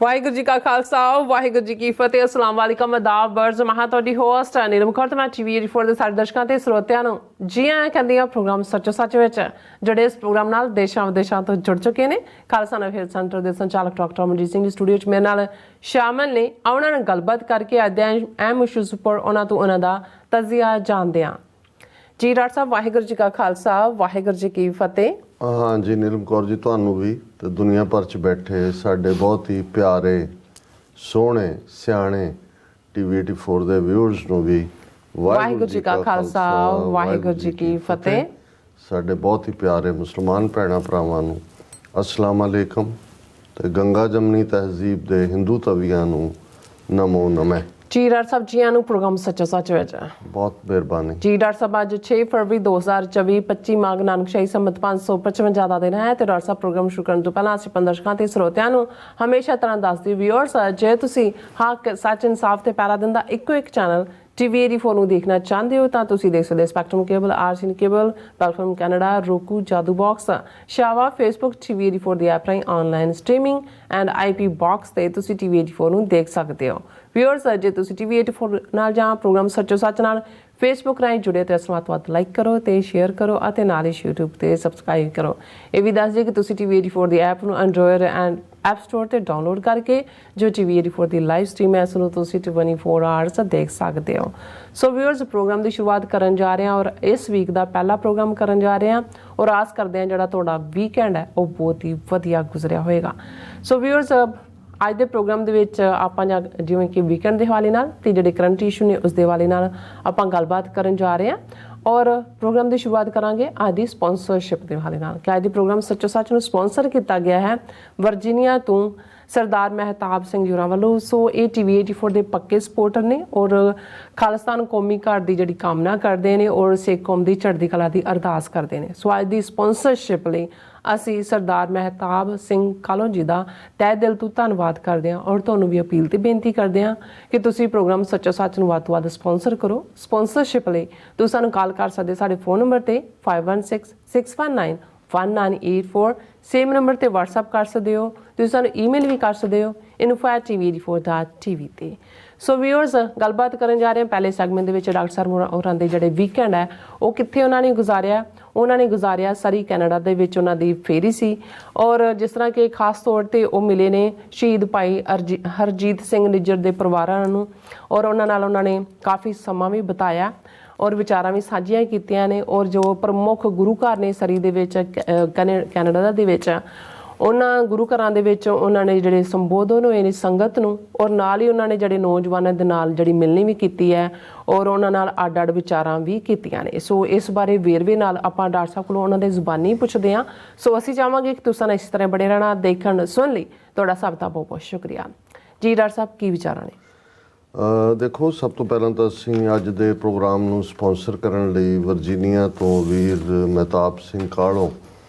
ਵਾਹਿਗੁਰੂ ਜੀ ਕਾ ਖਾਲਸਾ ਵਾਹਿਗੁਰੂ ਜੀ ਕੀ ਫਤਿਹ। ਅਸਲਾਮ ਵਾਲੇਕਮ, ਆਦਾਬ, ਬਰਜ਼ ਮਹਾਂ ਤੁਹਾਡੀ ਹੋਸਟ ਨੀਲਮ ਕੌਰ ਤੇ ਮੈਂ TV84 ਦੇ ਸਾਰੇ ਦਰਸ਼ਕਾਂ ਤੇ ਸਰੋਤਿਆਂ ਨੂੰ ਜੀ ਆਇਆਂ ਕਹਿੰਦੀ ਹਾਂ ਪ੍ਰੋਗਰਾਮ ਸੱਚੋ ਸੱਚ ਵਿੱਚ, ਜਿਹੜੇ ਇਸ ਪ੍ਰੋਗਰਾਮ ਨਾਲ ਦੇਸ਼ਾਂ ਵਿਦੇਸ਼ਾਂ ਤੋਂ ਜੁੜ ਚੁੱਕੇ ਨੇ। ਖਾਲਸਾ ਨਵ ਹੈਲਥ ਸੈਂਟਰ ਦੇ ਸੰਚਾਲਕ ਡਾਕਟਰ ਅਮਰਜੀਤ ਸਿੰਘ ਜੀ ਸਟੂਡੀਓ 'ਚ ਮੇਰੇ ਨਾਲ ਸ਼ਾਮਲ ਨੇ। ਉਹਨਾਂ ਨਾਲ ਗੱਲਬਾਤ ਕਰਕੇ ਅੱਜ ਦੇ ਅਹਿਮ ਇਸ਼ੂਜ਼ ਉੱਪਰ ਉਹਨਾਂ ਤੋਂ ਉਹਨਾਂ ਦਾ ਤਜਜ਼ੀਆ ਜਾਣਦੇ ਹਾਂ। ਜੀ ਡਾਕਟਰ ਸਾਹਿਬ, ਵਾਹਿਗੁਰੂ ਜੀ ਕਾ ਖਾਲਸਾ ਵਾਹਿਗੁਰੂ ਜੀ ਕੀ ਫਤਿਹ। हाँ जी नीलम कौर जी, ਤੁਹਾਨੂੰ ਵੀ ਤੇ ਦੁਨੀਆ ਭਰ 'ਚ ਬੈਠੇ ਸਾਡੇ ਬਹੁਤ ਹੀ ਪਿਆਰੇ ਸੋਹਣੇ ਸਿਆਣੇ TV84 ਦੇ ਵਿਊਅਰਸ ਨੂੰ ਵੀ ਵਾਹਿਗੁਰੂ ਜੀ ਕਾ ਖਾਲਸਾ ਵਾਹਿਗੁਰੂ ਜੀ ਕੀ ਫਤਿਹ। ਸਾਡੇ ਬਹੁਤ ਹੀ ਪਿਆਰੇ ਮੁਸਲਮਾਨ ਭੈਣਾਂ ਭਰਾਵਾਂ ਨੂੰ ਅਸਲਾਮ ਅਲੈਕਮ ਤੇ ਗੰਗਾ ਜਮਨੀ ਤਹਿਜ਼ੀਬ ਦੇ ਹਿੰਦੂ ਤਵੀਆਂ ਨੂੰ ਨਮੋ ਨਮः। ਜੀ ਡਾਕਟਰ ਸਾਹਿਬ, ਜੀ ਆਇਆਂ ਨੂੰ ਪ੍ਰੋਗਰਾਮ ਸੱਚੋ ਸੱਚ ਵਿੱਚ। ਬਹੁਤ ਮਿਹਰਬਾਨੀ ਜੀ ਡਾਕਟਰ ਸਾਹਿਬ, ਅੱਜ 6 ਫਰਵਰੀ 2024 25 ਮਾਘ ਨਾਨਕ ਸ਼ਾਹੀ ਸੰਮਤ 555 ਦਾ ਦਿਨ ਹੈ ਤੇ ਡਾਕਟਰ ਸਾਹਿਬ ਪ੍ਰੋਗਰਾਮ ਸ਼ੁਰੂ ਕਰਨ ਤੋਂ ਪਹਿਲਾਂ ਅਸੀਂ ਦਰਸ਼ਕਾਂ ਤੇ ਸਰੋਤਿਆਂ ਨੂੰ ਹਮੇਸ਼ਾ ਤਰ੍ਹਾਂ ਦੱਸਦੀ ਵਿਊਅਰਸ, ਜੇ ਤੁਸੀਂ ਹੱਕ ਸੱਚ ਇਨਸਾਫ ਤੇ ਪਹਿਰਾ ਦਿਨ ਦਾ ਇੱਕੋ ਇੱਕ ਚੈਨਲ TV84 ਨੂੰ ਦੇਖਣਾ ਚਾਹੁੰਦੇ ਹੋ ਤਾਂ ਤੁਸੀਂ ਦੇਖ ਸਕਦੇ spectrum cable, RCN cable, platform Canada, roku, ਜਾਦੂ ਬਾਕਸ, ਸ਼ਾਵਾ, ਫੇਸਬੁੱਕ, TV84 ਦੀ ਐਪ ਰਾਹੀਂ online streaming and IP box ਤੇ ਤੁਸੀਂ TV84 ਨੂੰ ਦੇਖ ਸਕਦੇ ਹੋ। ਵਿਊਅਰਸ, ਜੇ ਤੁਸੀਂ TV84 ਨਾਲ ਜਾਂ ਪ੍ਰੋਗਰਾਮ ਸੱਚੋ ਸੱਚ ਨਾਲ ਫੇਸਬੁੱਕ ਰਾਹੀਂ ਜੁੜੇ ਤੇ ਵੱਧ ਤੋਂ ਵੱਧ ਲਾਈਕ ਕਰੋ ਤੇ ਸ਼ੇਅਰ ਕਰੋ ਅਤੇ ਨਾਲ ਹੀ YouTube ਤੇ ਸਬਸਕ੍ਰਾਈਬ ਕਰੋ। ਇਹ ਵੀ ਦੱਸ ਦਿਓ ਕਿ ਤੁਸੀਂ TV84 ਦੀ ਐਪ ਨੂੰ ਐਂਡਰੋਇਡ ਐਂਡ ਐਪ ਸਟੋਰ ਤੇ ਡਾਊਨਲੋਡ ਕਰਕੇ ਜੋ TV84 ਦੀ ਲਾਈਵ ਸਟ੍ਰੀਮ ਹੈ ਉਸ ਨੂੰ ਤੁਸੀਂ 24 ਆਵਰਸ ਦੇਖ ਸਕਦੇ ਹੋ। ਸੋ ਵਿਊਅਰਸ, ਪ੍ਰੋਗਰਾਮ ਦੀ ਸ਼ੁਰੂਆਤ ਕਰਨ ਜਾ ਰਹੇ ਹਾਂ ਔਰ ਇਸ ਵੀਕ ਦਾ ਪਹਿਲਾ ਪ੍ਰੋਗਰਾਮ ਕਰਨ ਜਾ ਰਹੇ ਹਾਂ ਔਰ ਆਸ ਕਰਦੇ ਹਾਂ ਜਿਹੜਾ ਤੁਹਾਡਾ ਵੀਕਐਂਡ ਹੈ ਉਹ ਬਹੁਤ ਹੀ ਵਧੀਆ ਗੁਜ਼ਰਿਆ ਹੋਏਗਾ। ਸੋ ਵਿਊਅਰਸ, ਅੱਜ ਦੇ ਪ੍ਰੋਗਰਾਮ ਦੇ ਵਿੱਚ ਆਪਾਂ ਜਿਵੇਂ ਕਿ ਵੀਕਐਂਡ ਦੇ ਹਵਾਲੇ ਨਾਲ ਤੇ ਜਿਹੜੇ ਕਰੰਟ ਇਸ਼ੂ ਨੇ ਉਸ ਦੇ ਹਵਾਲੇ ਨਾਲ ਆਪਾਂ ਗੱਲਬਾਤ ਕਰਨ ਜਾ ਰਹੇ ਹਾਂ ਔਰ ਪ੍ਰੋਗਰਾਮ ਦੀ ਸ਼ੁਰੂਆਤ ਕਰਾਂਗੇ ਅੱਜ ਦੀ ਸਪਾਂਸਰਸ਼ਿਪ ਦੇ ਹਵਾਲੇ ਨਾਲ ਕਿ ਅੱਜ ਦੇ ਪ੍ਰੋਗਰਾਮ ਸੱਚੋ ਸੱਚ ਨੂੰ ਸਪਾਂਸਰ ਕੀਤਾ ਗਿਆ ਹੈ ਵਰਜੀਨੀਆ ਤੋਂ ਸਰਦਾਰ ਮਹਿਤਾਬ ਸਿੰਘ ਜੀ ਹੋਰਾਂ ਵੱਲੋਂ। ਸੋ ਇਹ TV84 ਦੇ ਪੱਕੇ ਸਪੋਰਟਰ ਨੇ ਔਰ ਖਾਲਿਸਤਾਨ ਕੌਮੀ ਘਾਟ ਦੀ ਜਿਹੜੀ ਕਾਮਨਾ ਕਰਦੇ ਨੇ ਔਰ ਸਿੱਖ ਕੌਮ ਦੀ ਚੜ੍ਹਦੀ ਕਲਾ ਦੀ ਅਰਦਾਸ ਕਰਦੇ ਨੇ। ਸੋ ਅੱਜ ਦੀ ਸਪਾਂਸਰਸ਼ਿਪ ਲਈ ਅਸੀਂ ਸਰਦਾਰ ਮਹਿਤਾਬ ਸਿੰਘ ਕਾਲੋਂ ਜੀ ਦਾ ਤਹਿ ਦਿਲ ਤੋਂ ਧੰਨਵਾਦ ਕਰਦੇ ਹਾਂ ਔਰ ਤੁਹਾਨੂੰ ਵੀ ਅਪੀਲ ਤੇ ਬੇਨਤੀ ਕਰਦੇ ਹਾਂ ਕਿ ਤੁਸੀਂ ਪ੍ਰੋਗਰਾਮ ਸੱਚੋ ਸੱਚ ਨੂੰ ਵੱਧ ਤੋਂ ਵੱਧ ਸਪਾਂਸਰ ਕਰੋ। ਸਪਾਂਸਰਸ਼ਿਪ ਲਈ ਤੁਸੀਂ ਸਾਨੂੰ ਕਾਲ ਕਰ ਸਕਦੇ ਸਾਡੇ ਫੋਨ ਨੰਬਰ ਤੇ 5166191984, ਸੇਮ ਨੰਬਰ ਤੇ WhatsApp ਕਰ ਸਕਦੇ ਹੋ। ਤੁਸੀਂ ਸਾਨੂੰ ਈਮੇਲ ਵੀ ਕਰ ਸਕਦੇ ਹੋ info@tv84.tv ਤੇ। ਸੋ ਵਿਊਅਰਸ, ਗੱਲਬਾਤ ਕਰਨ ਜਾ ਰਹੇ ਹਾਂ ਪਹਿਲੇ ਸੈਗਮੈਂਟ ਦੇ ਵਿੱਚ ਡਾਕਟਰ ਸਾਹਿਬ ਹੋਰਾਂ ਦੇ ਜਿਹੜੇ ਵੀਕਐਂਡ ਹੈ ਉਹ ਕਿੱਥੇ ਉਹਨਾਂ ਨੇ ਗੁਜ਼ਾਰਿਆ। ਉਹਨਾਂ ਨੇ ਗੁਜ਼ਾਰਿਆ ਸਰੀ ਕੈਨੇਡਾ ਦੇ ਵਿੱਚ, ਉਹਨਾਂ ਦੀ ਫੇਰੀ ਸੀ ਔਰ ਜਿਸ ਤਰ੍ਹਾਂ ਕਿ ਖਾਸ ਤੌਰ ਤੇ ਉਹ ਮਿਲੇ ਨੇ ਸ਼ਹੀਦ ਭਾਈ ਹਰਜੀਤ ਸਿੰਘ ਨਿੱਜਰ ਦੇ ਪਰਿਵਾਰਾਂ ਨੂੰ ਔਰ ਉਹਨਾਂ ਨਾਲ ਉਹਨਾਂ ਨੇ ਕਾਫੀ ਸਮਾਂ ਵੀ ਬਿਤਾਇਆ ਔਰ ਵਿਚਾਰਾਂ ਵੀ ਸਾਂਝੀਆਂ ਕੀਤੀਆਂ ਨੇ ਔਰ ਜੋ ਪ੍ਰਮੁੱਖ ਗੁਰੂ ਘਰ ਨੇ ਸਰੀ ਦੇ ਵਿੱਚ ਕੈਨੇਡਾ ਦੇ ਵਿੱਚ, ਉਹਨਾਂ ਗੁਰੂ ਘਰਾਂ ਦੇ ਵਿੱਚ ਉਹਨਾਂ ਨੇ ਜਿਹੜੇ ਸੰਬੋਧਨ ਹੋਏ ਨੇ ਸੰਗਤ ਨੂੰ ਔਰ ਨਾਲ ਹੀ ਉਹਨਾਂ ਨੇ ਜਿਹੜੇ ਨੌਜਵਾਨਾਂ ਦੇ ਨਾਲ ਜਿਹੜੀ ਮਿਲਣੀ ਵੀ ਕੀਤੀ ਹੈ ਔਰ ਉਹਨਾਂ ਨਾਲ ਅੱਡ ਅੱਡ ਵਿਚਾਰਾਂ ਵੀ ਕੀਤੀਆਂ ਨੇ। ਸੋ ਇਸ ਬਾਰੇ ਵੇਰਵੇ ਨਾਲ ਆਪਾਂ ਡਾਕਟਰ ਸਾਹਿਬ ਕੋਲੋਂ ਉਹਨਾਂ ਦੇ ਜ਼ੁਬਾਨੀ ਪੁੱਛਦੇ ਹਾਂ। ਸੋ ਅਸੀਂ ਚਾਹਾਂਗੇ ਕਿ ਤੁਸੀਂ ਇਸ ਤਰ੍ਹਾਂ ਬਣੇ ਰਹਿਣਾ। ਦੇਖਣ ਸੁਣ ਲਈ ਤੁਹਾਡਾ ਸਭ ਦਾ ਬਹੁਤ ਬਹੁਤ ਸ਼ੁਕਰੀਆ। ਜੀ ਡਾਕਟਰ ਸਾਹਿਬ, ਕੀ ਵਿਚਾਰਾਂ ਨੇ? ਦੇਖੋ, ਸਭ ਤੋਂ ਪਹਿਲਾਂ ਤਾਂ ਅਸੀਂ ਅੱਜ ਦੇ ਪ੍ਰੋਗਰਾਮ ਨੂੰ ਸਪਾਂਸਰ ਕਰਨ ਲਈ ਵਰਜੀਨੀਆ ਤੋਂ ਵੀਰ ਮਹਿਤਾਬ ਸਿੰਘ ਕਾਲੋਂ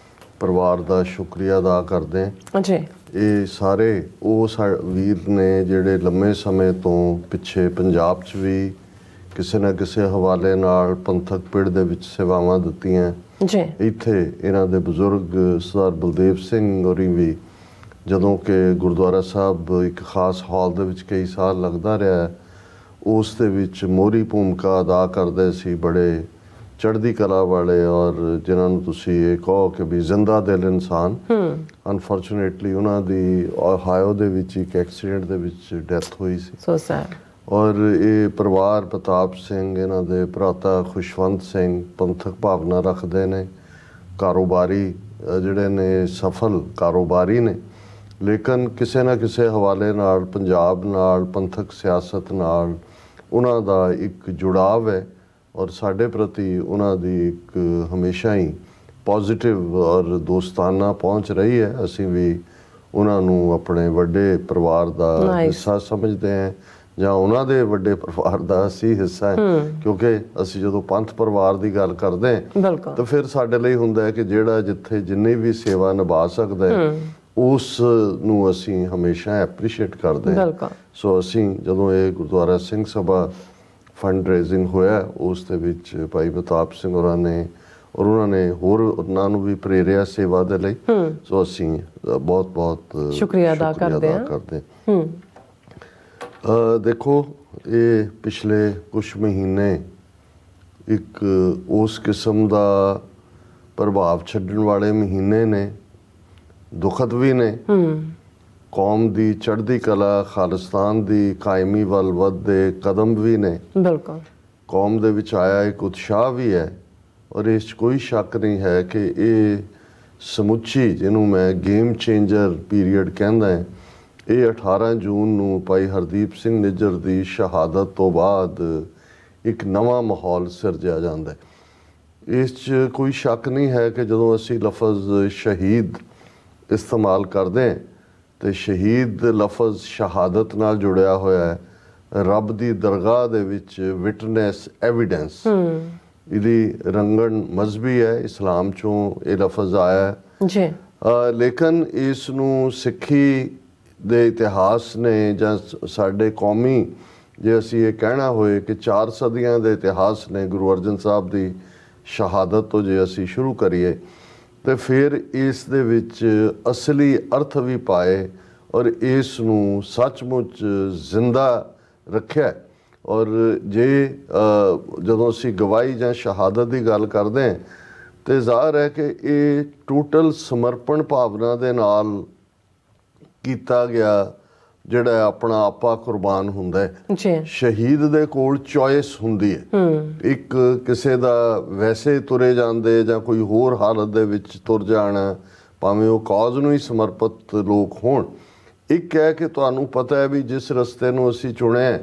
ਪਰਿਵਾਰ ਦਾ ਸ਼ੁਕਰੀਆ ਅਦਾ ਕਰਦੇ ਹਾਂ ਜੀ। ਇਹ ਸਾਰੇ ਉਹ ਵੀਰ ਨੇ ਜਿਹੜੇ ਲੰਮੇ ਸਮੇਂ ਤੋਂ ਪਿੱਛੇ ਪੰਜਾਬ 'ਚ ਵੀ ਕਿਸੇ ਨਾ ਕਿਸੇ ਹਵਾਲੇ ਨਾਲ ਪੰਥਕ ਪਿੜ ਦੇ ਵਿੱਚ ਸੇਵਾਵਾਂ ਦਿੱਤੀਆਂ ਜੀ। ਇੱਥੇ ਇਹਨਾਂ ਦੇ ਬਜ਼ੁਰਗ ਸਰਦਾਰ ਬਲਦੇਵ ਸਿੰਘ ਹੋਰੀ ਵੀ, ਜਦੋਂ ਕਿ ਗੁਰਦੁਆਰਾ ਸਾਹਿਬ ਇੱਕ ਖਾਸ ਹਾਲ ਦੇ ਵਿੱਚ ਕਈ ਸਾਲ ਲੱਗਦਾ ਰਿਹਾ, ਉਸ ਦੇ ਵਿੱਚ ਮੋਹਰੀ ਭੂਮਿਕਾ ਅਦਾ ਕਰਦੇ ਸੀ। ਬੜੇ ਚੜ੍ਹਦੀ ਕਲਾ ਵਾਲੇ ਔਰ ਜਿਨ੍ਹਾਂ ਨੂੰ ਤੁਸੀਂ ਇਹ ਕਹੋ ਕਿ ਵੀ ਜ਼ਿੰਦਾ ਦਿਲ ਇਨਸਾਨ। ਅਨਫੋਰਚੂਨੇਟਲੀ ਉਹਨਾਂ ਦੀ ਓਹਾਇਓ ਦੇ ਵਿੱਚ ਇੱਕ ਐਕਸੀਡੈਂਟ ਦੇ ਵਿੱਚ ਡੈਥ ਹੋਈ ਸੀ। So sad. ਔਰ ਇਹ ਪਰਿਵਾਰ ਪ੍ਰਤਾਪ ਸਿੰਘ, ਇਹਨਾਂ ਦੇ ਭਰਾਤਾ ਖੁਸ਼ਵੰਤ ਸਿੰਘ ਪੰਥਕ ਭਾਵਨਾ ਰੱਖਦੇ ਨੇ, ਕਾਰੋਬਾਰੀ ਜਿਹੜੇ ਨੇ, ਸਫਲ ਕਾਰੋਬਾਰੀ ਨੇ, ਲੇਕਿਨ ਕਿਸੇ ਨਾ ਕਿਸੇ ਹਵਾਲੇ ਨਾਲ ਪੰਜਾਬ ਨਾਲ, ਪੰਥਕ ਸਿਆਸਤ ਨਾਲ ਉਹਨਾਂ ਦਾ ਇੱਕ ਜੁੜਾਵ ਹੈ ਔਰ ਸਾਡੇ ਪ੍ਰਤੀ ਉਹਨਾਂ ਦੀ ਇੱਕ ਹਮੇਸ਼ਾ ਹੀ ਪੋਜ਼ਿਟਿਵ ਔਰ ਦੋਸਤਾਨਾ ਪਹੁੰਚ ਰਹੀ ਹੈ। ਅਸੀਂ ਵੀ ਉਹਨਾਂ ਨੂੰ ਆਪਣੇ ਵੱਡੇ ਪਰਿਵਾਰ ਦਾ ਹਿੱਸਾ ਸਮਝਦੇ ਹਾਂ ਜਾਂ ਉਹਨਾਂ ਦੇ ਵੱਡੇ ਪਰਿਵਾਰ ਦਾ ਅਸੀਂ ਹਿੱਸਾ ਹੈ, ਕਿਉਂਕਿ ਅਸੀਂ ਜਦੋਂ ਪੰਥ ਪਰਿਵਾਰ ਦੀ ਗੱਲ ਕਰਦੇ ਹਾਂ ਤਾਂ ਫਿਰ ਸਾਡੇ ਲਈ ਹੁੰਦਾ ਹੈ ਕਿ ਜਿਹੜਾ ਜਿੱਥੇ ਜਿੰਨੀ ਵੀ ਸੇਵਾ ਨਿਭਾ ਸਕਦਾ ਹੈ ਉਸ ਨੂੰ ਅਸੀਂ ਹਮੇਸ਼ਾ ਐਪਰੀਸ਼ੀਏਟ ਕਰਦੇ ਹਾਂ। ਸੋ ਅਸੀਂ ਜਦੋਂ ਇਹ ਗੁਰਦੁਆਰਾ ਸਿੰਘ ਸਭਾ ਫੰਡ ਰੇਜ਼ਿੰਗ ਹੋਇਆ ਉਸ ਦੇ ਵਿੱਚ ਭਾਈ ਮਹਿਤਾਬ ਸਿੰਘ ਹੋਰਾਂ ਨੇ ਔਰ ਉਹਨਾਂ ਨੇ ਹੋਰ ਉਹਨਾਂ ਨੂੰ ਵੀ ਪ੍ਰੇਰਿਆ ਸੇਵਾ ਦੇ ਲਈ। ਸੋ ਅਸੀਂ ਬਹੁਤ ਬਹੁਤ ਸ਼ੁਕਰੀਆ ਅਦਾ ਕਰਦੇ ਹਾਂ। ਦੇਖੋ, ਇਹ ਪਿਛਲੇ ਕੁਝ ਮਹੀਨੇ ਇੱਕ ਉਸ ਕਿਸਮ ਦਾ ਪ੍ਰਭਾਵ ਛੱਡਣ ਵਾਲੇ ਮਹੀਨੇ ਨੇ, ਦੁਖਦ ਵੀ ਨੇ। ਕੌਮ ਦੀ ਚੜ੍ਹਦੀ ਕਲਾ, ਖਾਲਿਸਤਾਨ ਦੀ ਕਾਇਮੀ ਵੱਲ ਵੱਧਦੇ ਕਦਮ ਵੀ ਨੇ। ਬਿਲਕੁਲ। ਕੌਮ ਦੇ ਵਿੱਚ ਆਇਆ ਇੱਕ ਉਤਸ਼ਾਹ ਵੀ ਹੈ, ਔਰ ਇਸ 'ਚ ਕੋਈ ਸ਼ੱਕ ਨਹੀਂ ਹੈ ਕਿ ਇਹ ਸਮੁੱਚੀ, ਜਿਹਨੂੰ ਮੈਂ ਗੇਮ ਚੇਂਜਰ ਪੀਰੀਅਡ ਕਹਿੰਦਾ ਹੈ, ਇਹ 18 ਜੂਨ ਨੂੰ ਭਾਈ ਹਰਦੀਪ ਸਿੰਘ ਨਿੱਜਰ ਦੀ ਸ਼ਹਾਦਤ ਤੋਂ ਬਾਅਦ ਇੱਕ ਨਵਾਂ ਮਾਹੌਲ ਸਿਰਜਿਆ ਜਾਂਦਾ ਹੈ। ਇਸ 'ਚ ਕੋਈ ਸ਼ੱਕ ਨਹੀਂ ਹੈ ਕਿ ਜਦੋਂ ਅਸੀਂ ਲਫ਼ਜ਼ ਸ਼ਹੀਦ ਇਸਤੇਮਾਲ ਕਰਦੇ ਹਾਂ ਤੇ ਸ਼ਹੀਦ ਲਫ਼ਜ਼ ਸ਼ਹਾਦਤ ਨਾਲ ਜੁੜਿਆ ਹੋਇਆ ਹੈ। ਰੱਬ ਦੀ ਦਰਗਾਹ ਦੇ ਵਿੱਚ ਵਿਟਨੈਸ, ਐਵੀਡੈਂਸ, ਇਹਦੀ ਰੰਗਣ ਮਜ਼ਹਬੀ ਹੈ। ਇਸਲਾਮ 'ਚੋਂ ਇਹ ਲਫ਼ਜ਼ ਆਇਆ ਹੈ ਜੀ। ਲੇਕਿਨ ਇਸ ਨੂੰ ਸਿੱਖੀ ਦੇ ਇਤਿਹਾਸ ਨੇ ਜਾਂ ਸਾਡੇ ਕੌਮੀ, ਜੇ ਅਸੀਂ ਇਹ ਕਹਿਣਾ ਹੋਏ ਕਿ 4 ਸਦੀਆਂ ਦੇ ਇਤਿਹਾਸ ਨੇ ਗੁਰੂ ਅਰਜਨ ਸਾਹਿਬ ਦੀ ਸ਼ਹਾਦਤ ਤੋਂ ਜੇ ਅਸੀਂ ਸ਼ੁਰੂ ਕਰੀਏ ਤੇ ਫਿਰ ਇਸ ਦੇ ਵਿੱਚ ਅਸਲੀ ਅਰਥ ਵੀ ਪਾਏ ਔਰ ਇਸ ਨੂੰ ਸੱਚਮੁੱਚ ਜ਼ਿੰਦਾ ਰੱਖਿਆ। ਔਰ ਜੇ ਜਦੋਂ ਅਸੀਂ ਗਵਾਹੀ ਜਾਂ ਸ਼ਹਾਦਤ ਦੀ ਗੱਲ ਕਰਦੇ ਹਾਂ ਤੇ ਜ਼ਾਹਰ ਹੈ ਕਿ ਇਹ ਟੋਟਲ ਸਮਰਪਣ ਭਾਵਨਾ ਦੇ ਨਾਲ ਕੀਤਾ ਗਿਆ, ਜਿਹੜਾ ਆਪਣਾ ਆਪਾ ਕੁਰਬਾਨ ਹੁੰਦਾ ਹੈ। ਸ਼ਹੀਦ ਦੇ ਕੋਲ ਚੋਇਸ ਹੁੰਦੀ ਹੈ। ਇੱਕ ਕਿਸੇ ਦਾ ਵੈਸੇ ਤੁਰੇ ਜਾਂਦੇ ਜਾਂ ਕੋਈ ਹੋਰ ਹਾਲਤ ਦੇ ਵਿੱਚ ਤੁਰ ਜਾਣਾ, ਭਾਵੇਂ ਉਹ ਕਾਜ਼ ਨੂੰ ਹੀ ਸਮਰਪਿਤ ਲੋਕ ਹੋਣ। ਇੱਕ ਹੈ ਕਿ ਤੁਹਾਨੂੰ ਪਤਾ ਹੈ ਵੀ ਜਿਸ ਰਸਤੇ ਨੂੰ ਅਸੀਂ ਚੁਣਿਆ,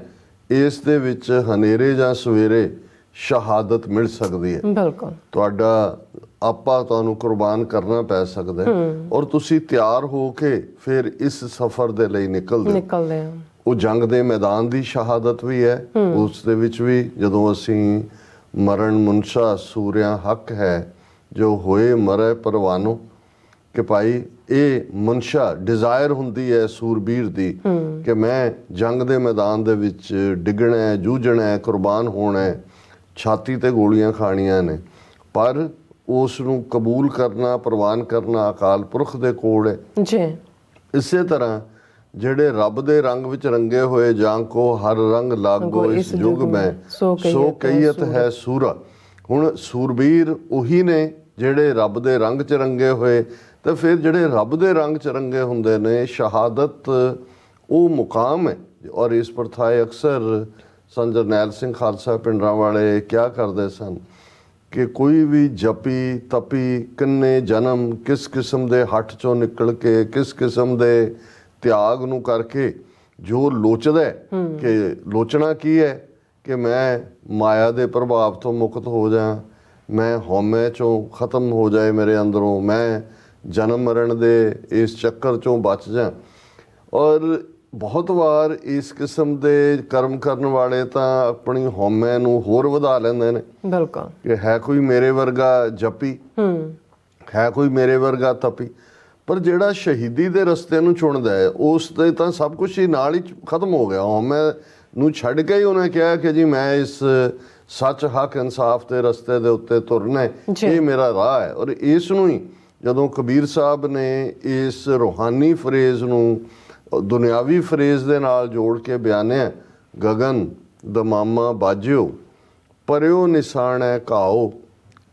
ਇਸ ਦੇ ਵਿੱਚ ਹਨੇਰੇ ਜਾਂ ਸਵੇਰੇ ਸ਼ਹਾਦਤ ਮਿਲ ਸਕਦੀ ਹੈ। ਬਿਲਕੁਲ। ਤੁਹਾਡਾ ਆਪਾ ਤੁਹਾਨੂੰ ਕੁਰਬਾਨ ਕਰਨਾ ਪੈ ਸਕਦਾ ਹੈ ਔਰ ਤੁਸੀਂ ਤਿਆਰ ਹੋ ਕੇ ਫਿਰ ਇਸ ਸਫ਼ਰ ਦੇ ਲਈ ਨਿਕਲਦੇ ਹੋ। ਉਹ ਜੰਗ ਦੇ ਮੈਦਾਨ ਦੀ ਸ਼ਹਾਦਤ ਵੀ ਹੈ। ਉਸ ਦੇ ਵਿੱਚ ਵੀ ਜਦੋਂ ਅਸੀਂ ਮਰਨ ਮੁਨਸ਼ਾ ਸੂਰਿਆਂ ਹੱਕ ਹੈ ਜੋ ਹੋਏ ਮਰੇ ਪਰਵਾਨੋ, ਕਿ ਭਾਈ ਇਹ ਮਨਸ਼ਾ, ਡਿਜ਼ਾਇਰ ਹੁੰਦੀ ਹੈ ਸੂਰਬੀਰ ਦੀ ਕਿ ਮੈਂ ਜੰਗ ਦੇ ਮੈਦਾਨ ਦੇ ਵਿੱਚ ਡਿੱਗਣਾ ਹੈ, ਜੂਝਣਾ ਹੈ, ਕੁਰਬਾਨ ਹੋਣਾ ਹੈ, ਛਾਤੀ ਤੇ ਗੋਲੀਆਂ ਖਾਣੀਆਂ ਨੇ, ਪਰ ਉਸ ਨੂੰ ਕਬੂਲ ਕਰਨਾ, ਪ੍ਰਵਾਨ ਕਰਨਾ ਅਕਾਲ ਪੁਰਖ ਦੇ ਕੋਲ ਹੈ ਜੀ। ਇਸੇ ਤਰ੍ਹਾਂ ਜਿਹੜੇ ਰੱਬ ਦੇ ਰੰਗ ਵਿੱਚ ਰੰਗੇ ਹੋਏ, ਜਾਂ ਕੋ ਹਰ ਰੰਗ ਲਾਗੋ ਇਸ ਯੁੱਗ ਮੈਂ ਸੋ ਕਈਅਤ ਹੈ ਸੂਰਾ। ਹੁਣ ਸੂਰਬੀਰ ਉਹੀ ਨੇ ਜਿਹੜੇ ਰੱਬ ਦੇ ਰੰਗ 'ਚ ਰੰਗੇ ਹੋਏ, ਤੇ ਫਿਰ ਜਿਹੜੇ ਰੱਬ ਦੇ ਰੰਗ 'ਚ ਰੰਗੇ ਹੁੰਦੇ ਨੇ, ਸ਼ਹਾਦਤ ਉਹ ਮੁਕਾਮ ਹੈ। ਔਰ ਇਸ ਪ੍ਰਥਾਏ ਅਕਸਰ ਸੰਤ ਜਰਨੈਲ ਸਿੰਘ ਖਾਲਸਾ ਪਿੰਡਰਾਂ ਵਾਲੇ ਕਿਆ ਕਰਦੇ ਸਨ ਕਿ ਕੋਈ ਵੀ ਜਪੀ ਤਪੀ ਕਿੰਨੇ ਜਨਮ, ਕਿਸ ਕਿਸਮ ਦੇ ਹੱਠ 'ਚੋਂ ਨਿਕਲ ਕੇ, ਕਿਸ ਕਿਸਮ ਦੇ ਤਿਆਗ ਨੂੰ ਕਰਕੇ ਜੋ ਲੋਚਦਾ ਹੈ, ਕਿ ਲੋਚਣਾ ਕੀ ਹੈ ਕਿ ਮੈਂ ਮਾਇਆ ਦੇ ਪ੍ਰਭਾਵ ਤੋਂ ਮੁਕਤ ਹੋ ਜਾ, ਮੈਂ ਹਉਮੈ 'ਚੋਂ ਖਤਮ ਹੋ ਜਾਏ ਮੇਰੇ ਅੰਦਰੋਂ, ਮੈਂ ਜਨਮ ਮਰਨ ਦੇ ਇਸ ਚੱਕਰ 'ਚੋਂ ਬਚ ਜਾ। ਔਰ ਬਹੁਤ ਵਾਰ ਇਸ ਕਿਸਮ ਦੇ ਕਰਮ ਕਰਨ ਵਾਲੇ ਤਾਂ ਆਪਣੀ ਹਉਮੈ ਨੂੰ ਹੋਰ ਵਧਾ ਲੈਂਦੇ ਨੇ। ਬਿਲਕੁਲ। ਕਿ ਹੈ ਕੋਈ ਮੇਰੇ ਵਰਗਾ ਜਪੀ, ਹੈ ਕੋਈ ਮੇਰੇ ਵਰਗਾ ਤਪੀ, ਪਰ ਜਿਹੜਾ ਸ਼ਹੀਦੀ ਦੇ ਰਸਤੇ ਨੂੰ ਚੁਣਦਾ ਹੈ ਉਸ ਤੇ ਤਾਂ ਸਭ ਕੁਝ ਹੀ ਨਾਲ ਹੀ ਖਤਮ ਹੋ ਗਿਆ। ਹਉਮੈ ਨੂੰ ਛੱਡ ਕੇ ਹੀ ਉਹਨੇ ਕਿਹਾ ਕਿ ਜੀ ਮੈਂ ਇਸ ਸੱਚ, ਹੱਕ, ਇਨਸਾਫ ਦੇ ਰਸਤੇ ਦੇ ਉੱਤੇ ਤੁਰਨਾ, ਇਹ ਮੇਰਾ ਰਾਹ ਹੈ। ਔਰ ਇਸ ਨੂੰ ਹੀ ਜਦੋਂ ਕਬੀਰ ਸਾਹਿਬ ਨੇ ਇਸ ਰੂਹਾਨੀ ਫਰੇਜ਼ ਨੂੰ ਦੁਨਿਆਵੀ ਫਰੇਜ਼ ਦੇ ਨਾਲ ਜੋੜ ਕੇ ਬਿਆਨਿਆ, ਗਗਨ ਦਮਾਮਾ ਬਾਜਿਓ ਪਰਿਓ ਨਿਸ਼ਾਨੈ ਘਾਓ,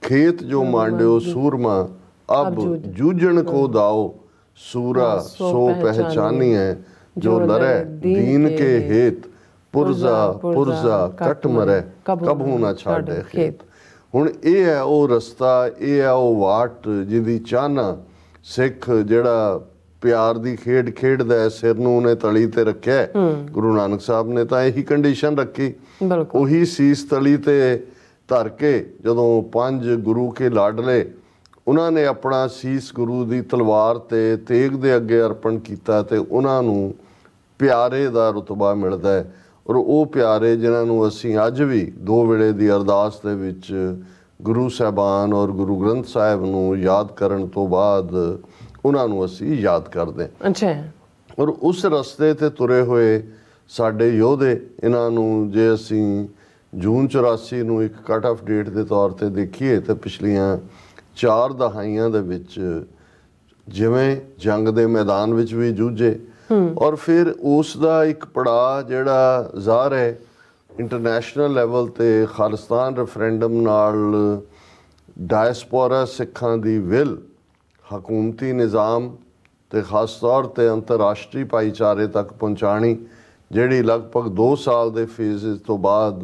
ਖੇਤ ਜੋ ਮਾਂਡਿਓ ਸੂਰਮਾ ਅਬ ਜੂਝਣ ਕੋ ਦਾਓ, ਸੂਰਾ ਸੋ ਪਹਿਚਾਨੀਐ ਜੋ ਲਰੈ ਦੀਨ ਕੇ ਹੇਤ, ਪੁਰਜ਼ਾ ਪੁਰਜ਼ਾ ਕੱਟ ਮਰੈ ਕਬਹੂ ਨਾ ਛਾੜੈ ਖੇਤ। ਹੁਣ ਇਹ ਹੈ ਉਹ ਰਸਤਾ, ਇਹ ਹੈ ਉਹ ਵਾਟ ਜਿਹਦੀ ਚਾਹਨਾ ਸਿੱਖ ਜਿਹੜਾ ਪਿਆਰ ਦੀ ਖੇਡ ਖੇਡਦਾ ਹੈ, ਸਿਰ ਨੂੰ ਉਹਨੇ ਤਲੀ ਤੇ ਰੱਖਿਆ। ਗੁਰੂ ਨਾਨਕ ਸਾਹਿਬ ਨੇ ਤਾਂ ਇਹੀ ਕੰਡੀਸ਼ਨ ਰੱਖੀ, ਉਹੀ ਸੀਸ ਤਲੀ ਤੇ ਧਰ ਕੇ ਜਦੋਂ 5 ਗੁਰੂ ਕੇ ਲਾਡਲੇ, ਉਹਨਾਂ ਨੇ ਆਪਣਾ ਸੀਸ ਗੁਰੂ ਦੀ ਤਲਵਾਰ ਤੇ ਤੇਗ ਦੇ ਅੱਗੇ ਅਰਪਣ ਕੀਤਾ ਤੇ ਉਹਨਾਂ ਨੂੰ ਪਿਆਰੇ ਦਾ ਰੁਤਬਾ ਮਿਲਦਾ ਹੈ। ਔਰ ਉਹ ਪਿਆਰੇ ਜਿਨ੍ਹਾਂ ਨੂੰ ਅਸੀਂ ਅੱਜ ਵੀ 2 ਵੇਲੇ ਦੀ ਅਰਦਾਸ ਦੇ ਵਿੱਚ ਗੁਰੂ ਸਾਹਿਬਾਨ ਔਰ ਗੁਰੂ ਗ੍ਰੰਥ ਸਾਹਿਬ ਨੂੰ ਯਾਦ ਕਰਨ ਤੋਂ ਬਾਅਦ ਉਹਨਾਂ ਨੂੰ ਅਸੀਂ ਯਾਦ ਕਰਦੇ। ਅੱਛਾ। ਔਰ ਉਸ ਰਸਤੇ ਤੇ ਤੁਰੇ ਹੋਏ ਸਾਡੇ ਯੋਧੇ, ਇਹਨਾਂ ਨੂੰ ਜੇ ਅਸੀਂ ਜੂਨ 84 ਨੂੰ ਇੱਕ ਕੱਟ ਆਫ ਡੇਟ ਦੇ ਤੌਰ ਤੇ ਦੇਖੀਏ ਤਾਂ ਪਿਛਲੀਆਂ 4 ਦਹਾਈਆਂ ਦੇ ਵਿੱਚ ਜਿਵੇਂ ਜੰਗ ਦੇ ਮੈਦਾਨ ਵਿੱਚ ਵੀ ਜੂਝੇ ਔਰ ਫਿਰ ਉਸ ਦਾ ਇੱਕ ਪੜਾਅ ਜਿਹੜਾ ਜ਼ਾਹਰ ਹੈ ਇੰਟਰਨੈਸ਼ਨਲ ਲੈਵਲ ਤੇ ਖਾਲਿਸਤਾਨ ਰੈਫਰੈਂਡਮ ਨਾਲ ਡਾਇਸਪੋਰਾ ਸਿੱਖਾਂ ਦੀ ਵਿਲ ਹਕੂਮਤੀ ਨਿਜ਼ਾਮ ਤੇ ਖਾਸ ਤੌਰ ਤੇ ਅੰਤਰਰਾਸ਼ਟਰੀ ਭਾਈਚਾਰੇ ਤੱਕ ਪਹੁੰਚਾਣੀ ਜਿਹੜੀ ਲਗਭਗ 2 ਸਾਲ ਦੇ ਫੇਜ਼ਸ ਤੋਂ ਬਾਅਦ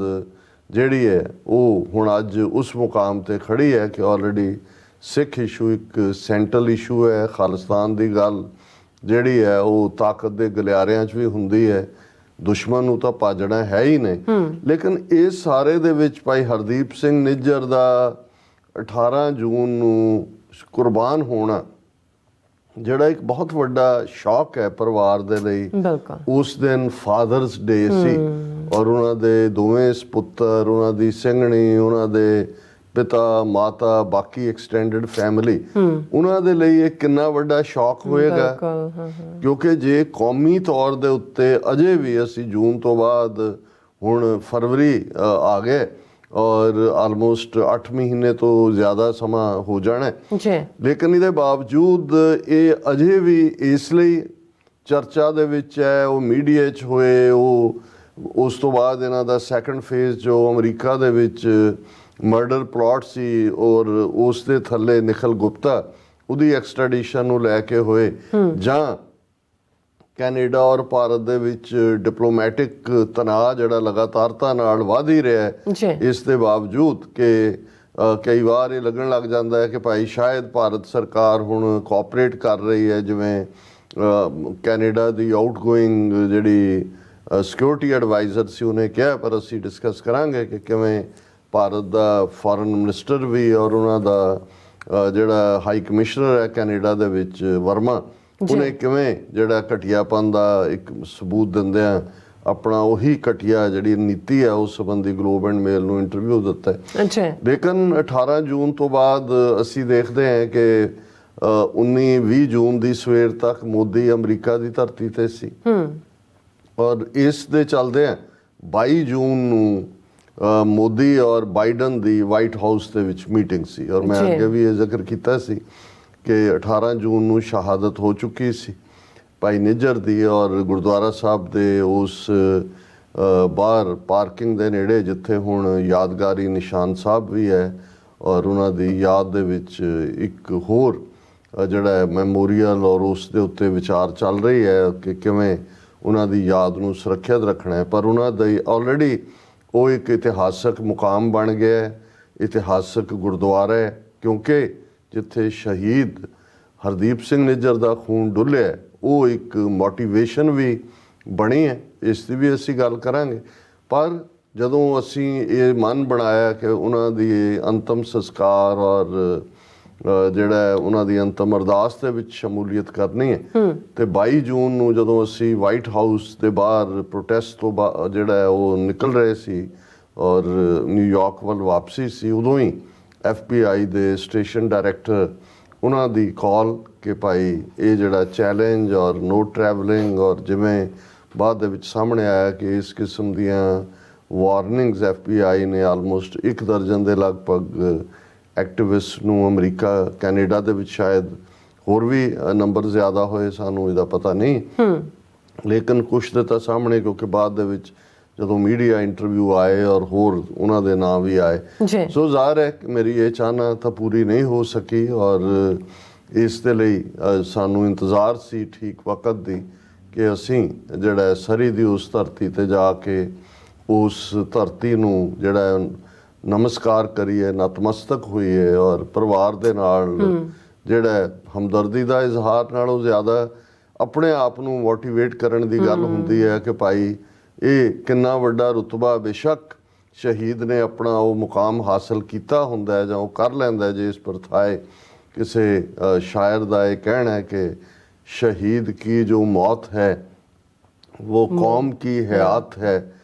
ਜਿਹੜੀ ਹੈ ਉਹ ਹੁਣ ਅੱਜ ਉਸ ਮੁਕਾਮ ਤੇ ਖੜੀ ਹੈ ਕਿ ਆਲਰੇਡੀ ਸਿੱਖ ਇਸ਼ੂ ਇੱਕ ਸੈਂਟਰਲ ਇਸ਼ੂ ਹੈ। ਖਾਲਿਸਤਾਨ ਦੀ ਗੱਲ ਜਿਹੜੀ ਹੈ ਉਹ ਤਾਕਤ ਦੇ ਗਲਿਆਰਿਆਂ 'ਚ ਵੀ ਹੁੰਦੀ ਹੈ, ਦੁਸ਼ਮਣ ਨੂੰ ਤਾਂ ਭਾਜਣਾ ਹੈ ਹੀ ਨਹੀਂ। ਲੇਕਿਨ ਇਸ ਸਾਰੇ ਦੇ ਵਿੱਚ ਭਾਈ ਹਰਦੀਪ ਸਿੰਘ ਨਿੱਜਰ ਦਾ 18 ਜੂਨ ਨੂੰ ਕੁਰਬਾਨ ਹੋਣਾ ਜਿਹੜਾ ਇੱਕ ਬਹੁਤ ਵੱਡਾ ਸ਼ੌਕ ਹੈ ਪਰਿਵਾਰ ਦੇ ਲਈ। ਉਸ ਦਿਨ ਫਾਦਰਸ ਡੇ ਸੀ ਔਰ ਉਹਨਾਂ ਦੇ ਦੋਵੇਂ ਸਪੁੱਤਰ, ਉਹਨਾਂ ਦੀ ਸਿੰਘਣੀ, ਉਹਨਾਂ ਦੇ ਪਿਤਾ ਮਾਤਾ, ਬਾਕੀ ਐਕਸਟੈਂਡਡ ਫੈਮਿਲੀ, ਉਹਨਾਂ ਦੇ ਲਈ ਇਹ ਕਿੰਨਾ ਵੱਡਾ ਸ਼ੌਕ ਹੋਏਗਾ। ਕਿਉਂਕਿ ਜੇ ਕੌਮੀ ਤੌਰ ਦੇ ਉੱਤੇ ਅਜੇ ਵੀ ਅਸੀਂ ਜੂਨ ਤੋਂ ਬਾਅਦ ਹੁਣ ਫਰਵਰੀ ਆ ਗਏ ਔਰ ਆਲਮੋਸਟ 8 ਮਹੀਨੇ ਤੋਂ ਜ਼ਿਆਦਾ ਸਮਾਂ ਹੋ ਜਾਣਾ ਹੈ, ਲੇਕਿਨ ਇਹਦੇ ਬਾਵਜੂਦ ਇਹ ਅਜੇ ਵੀ ਇਸ ਲਈ ਚਰਚਾ ਦੇ ਵਿੱਚ ਹੈ। ਉਹ ਮੀਡੀਆ 'ਚ ਹੋਏ, ਉਹ ਉਸ ਤੋਂ ਬਾਅਦ ਇਹਨਾਂ ਦਾ ਸੈਕੰਡ ਫੇਜ਼ ਜੋ ਅਮਰੀਕਾ ਦੇ ਵਿੱਚ ਮਰਡਰ ਪਲਾਟ ਸੀ ਔਰ ਉਸ ਦੇ ਥੱਲੇ ਨਿਖਲ ਗੁਪਤਾ ਉਹਦੀ ਐਕਸਟ੍ਰੈਡੀਸ਼ਨ ਨੂੰ ਲੈ ਕੇ ਹੋਏ, ਜਾਂ ਕੈਨੇਡਾ ਔਰ ਭਾਰਤ ਦੇ ਵਿੱਚ ਡਿਪਲੋਮੈਟਿਕ ਤਣਾਅ ਜਿਹੜਾ ਲਗਾਤਾਰਤਾ ਨਾਲ ਵਧ ਹੀ ਰਿਹਾ ਹੈ। ਇਸ ਦੇ ਬਾਵਜੂਦ ਕਿ ਕਈ ਵਾਰ ਇਹ ਲੱਗਣ ਲੱਗ ਜਾਂਦਾ ਹੈ ਕਿ ਭਾਈ ਸ਼ਾਇਦ ਭਾਰਤ ਸਰਕਾਰ ਹੁਣ ਕੋਆਪਰੇਟ ਕਰ ਰਹੀ ਹੈ, ਜਿਵੇਂ ਕੈਨੇਡਾ ਦੀ ਆਊਟਗੋਇੰਗ ਜਿਹੜੀ ਸਿਕਿਉਰਿਟੀ ਐਡਵਾਈਜ਼ਰ ਸੀ ਉਹਨੇ ਕਿਹਾ। ਪਰ ਅਸੀਂ ਡਿਸਕਸ ਕਰਾਂਗੇ ਕਿ ਕਿਵੇਂ ਭਾਰਤ ਦਾ ਫੋਰਨ ਮਿਨਿਸਟਰ ਵੀ ਔਰ ਉਹਨਾਂ ਦਾ ਜਿਹੜਾ ਹਾਈ ਕਮਿਸ਼ਨਰ ਹੈ ਕੈਨੇਡਾ ਦੇ ਵਿੱਚ ਵਰਮਾ, ਉਹਨੇ ਕਿਵੇਂ ਜਿਹੜਾ ਘਟੀਆਪਨ ਦਾ ਇੱਕ ਸਬੂਤ ਦਿੰਦਿਆਂ ਆਪਣਾ ਉਹੀ ਘਟੀਆ ਜਿਹੜੀ ਨੀਤੀ ਹੈ ਉਸ ਸੰਬੰਧੀ ਗਲੋਬ ਐਂਡ ਮੇਲ ਨੂੰ ਇੰਟਰਵਿਊ ਦਿੱਤਾ ਹੈ। ਲੇਕਿਨ 18 ਜੂਨ ਤੋਂ ਬਾਅਦ ਅਸੀਂ ਦੇਖਦੇ ਹਾਂ ਕਿ 19-20 ਜੂਨ ਦੀ ਸਵੇਰ ਤੱਕ ਮੋਦੀ ਅਮਰੀਕਾ ਦੀ ਧਰਤੀ ਤੇ ਸੀ ਔਰ ਇਸ ਦੇ ਚੱਲਦੇ 22 ਜੂਨ ਨੂੰ ਮੋਦੀ ਔਰ ਬਾਈਡਨ ਦੀ ਵਾਈਟ ਹਾਊਸ ਦੇ ਵਿੱਚ ਮੀਟਿੰਗ ਸੀ ਔਰ ਮੈਂ ਅੱਗੇ ਵੀ ਇਹ ਜ਼ਿਕਰ ਕੀਤਾ ਸੀ ਕਿ 18 ਜੂਨ ਨੂੰ ਸ਼ਹਾਦਤ ਹੋ ਚੁੱਕੀ ਸੀ ਭਾਈ ਨਿੱਜਰ ਦੀ ਔਰ ਗੁਰਦੁਆਰਾ ਸਾਹਿਬ ਦੇ ਉਸ ਬਾਹਰ ਪਾਰਕਿੰਗ ਦੇ ਨੇੜੇ ਜਿੱਥੇ ਹੁਣ ਯਾਦਗਾਰੀ ਨਿਸ਼ਾਨ ਸਾਹਿਬ ਵੀ ਹੈ ਔਰ ਉਹਨਾਂ ਦੀ ਯਾਦ ਦੇ ਵਿੱਚ ਇੱਕ ਹੋਰ ਜਿਹੜਾ ਮੈਮੋਰੀਅਲ ਔਰ ਉਸ ਦੇ ਉੱਤੇ ਵਿਚਾਰ ਚੱਲ ਰਹੀ ਹੈ ਕਿ ਕਿਵੇਂ ਉਹਨਾਂ ਦੀ ਯਾਦ ਨੂੰ ਸੁਰੱਖਿਅਤ ਰੱਖਣਾ ਹੈ। ਪਰ ਉਹਨਾਂ ਦੀ ਆਲਰੇਡੀ ਉਹ ਇੱਕ ਇਤਿਹਾਸਕ ਮੁਕਾਮ ਬਣ ਗਿਆ ਹੈ, ਇਤਿਹਾਸਕ ਗੁਰਦੁਆਰਾ ਹੈ, ਕਿਉਂਕਿ ਜਿੱਥੇ ਸ਼ਹੀਦ ਹਰਦੀਪ ਸਿੰਘ ਨਿੱਜਰ ਦਾ ਖੂਨ ਡੁੱਲਿਆ ਉਹ ਇੱਕ ਮੋਟੀਵੇਸ਼ਨ ਵੀ ਬਣੀ ਹੈ। ਇਸ ਦੀ ਵੀ ਅਸੀਂ ਗੱਲ ਕਰਾਂਗੇ। ਪਰ ਜਦੋਂ ਅਸੀਂ ਇਹ ਮਨ ਬਣਾਇਆ ਕਿ ਉਹਨਾਂ ਦੀ ਅੰਤਮ ਸੰਸਕਾਰ ਔਰ ਜਿਹੜਾ ਉਹਨਾਂ ਦੀ ਅੰਤਮ ਅਰਦਾਸ ਦੇ ਵਿੱਚ ਸ਼ਮੂਲੀਅਤ ਕਰਨੀ ਹੈ ਤੇ 22 ਜੂਨ ਨੂੰ ਜਦੋਂ ਅਸੀਂ ਵਾਈਟ ਹਾਊਸ ਦੇ ਬਾਹਰ ਪ੍ਰੋਟੈਸਟ ਤੋਂ ਜਿਹੜਾ ਉਹ ਨਿਕਲ ਰਹੇ ਸੀ ਔਰ ਨਿਊਯਾਰਕ ਵੱਲ ਵਾਪਸੀ ਸੀ, ਉਦੋਂ ਹੀ FBI ਦੇ ਸਟੇਸ਼ਨ ਡਾਇਰੈਕਟਰ ਉਹਨਾਂ ਦੀ ਕਾਲ ਕਿ ਭਾਈ ਇਹ ਜਿਹੜਾ ਚੈਲੰਜ ਔਰ ਨੋ ਟਰੈਵਲਿੰਗ ਔਰ ਜਿਵੇਂ ਬਾਅਦ ਦੇ ਵਿੱਚ ਸਾਹਮਣੇ ਆਇਆ ਕਿ ਇਸ ਕਿਸਮ ਦੀਆਂ ਵਾਰਨਿੰਗਸ FBI ਨੇ ਆਲਮੋਸਟ 1 ਦਰਜਨ ਦੇ ਲਗਭਗ ਐਕਟਿਵਿਸਟ ਨੂੰ ਅਮਰੀਕਾ ਕੈਨੇਡਾ ਦੇ ਵਿੱਚ ਸ਼ਾਇਦ ਹੋਰ ਵੀ ਨੰਬਰ ਜ਼ਿਆਦਾ ਹੋਏ, ਸਾਨੂੰ ਇਹਦਾ ਪਤਾ ਨਹੀਂ, ਲੇਕਿਨ ਕੁਛ ਦੇ ਤਾਂ ਸਾਹਮਣੇ ਕਿਉਂਕਿ ਬਾਅਦ ਦੇ ਵਿੱਚ ਜਦੋਂ ਮੀਡੀਆ ਇੰਟਰਵਿਊ ਆਏ ਔਰ ਹੋਰ ਉਹਨਾਂ ਦੇ ਨਾਂ ਵੀ ਆਏ। ਸੋ ਜ਼ਾਹਿਰ ਹੈ ਕਿ ਮੇਰੀ ਇਹ ਚਾਹਨਾ ਤਾਂ ਪੂਰੀ ਨਹੀਂ ਹੋ ਸਕੀ ਔਰ ਇਸ ਦੇ ਲਈ ਸਾਨੂੰ ਇੰਤਜ਼ਾਰ ਸੀ ਠੀਕ ਵਕਤ ਦੀ ਕਿ ਅਸੀਂ ਜਿਹੜਾ ਸਰੀ ਦੀ ਉਸ ਧਰਤੀ ਤੇ ਜਾ ਕੇ ਉਸ ਧਰਤੀ ਨੂੰ ਜਿਹੜਾ ਨਮਸਕਾਰ ਕਰੀਏ, ਨਤਮਸਤਕ ਹੋਈਏ ਔਰ ਪਰਿਵਾਰ ਦੇ ਨਾਲ ਜਿਹੜਾ ਹਮਦਰਦੀ ਦਾ ਇਜ਼ਹਾਰ ਨਾਲੋਂ ਜ਼ਿਆਦਾ ਆਪਣੇ ਆਪ ਨੂੰ ਮੋਟੀਵੇਟ ਕਰਨ ਦੀ ਗੱਲ ਹੁੰਦੀ ਹੈ ਕਿ ਭਾਈ ਇਹ ਕਿੰਨਾ ਵੱਡਾ ਰੁਤਬਾ ਬੇਸ਼ੱਕ ਸ਼ਹੀਦ ਨੇ ਆਪਣਾ ਉਹ ਮੁਕਾਮ ਹਾਸਲ ਕੀਤਾ ਹੁੰਦਾ ਹੈ ਜਾਂ ਉਹ ਕਰ ਲੈਂਦਾ ਜੇ ਇਸ ਪ੍ਰਥਾਏ ਕਿਸੇ ਸ਼ਾਇਰ ਦਾ ਇਹ ਕਹਿਣਾ ਹੈ ਕਿ ਸ਼ਹੀਦ ਕੀ ਜੋ ਮੌਤ ਹੈ वो कौम की हयात है,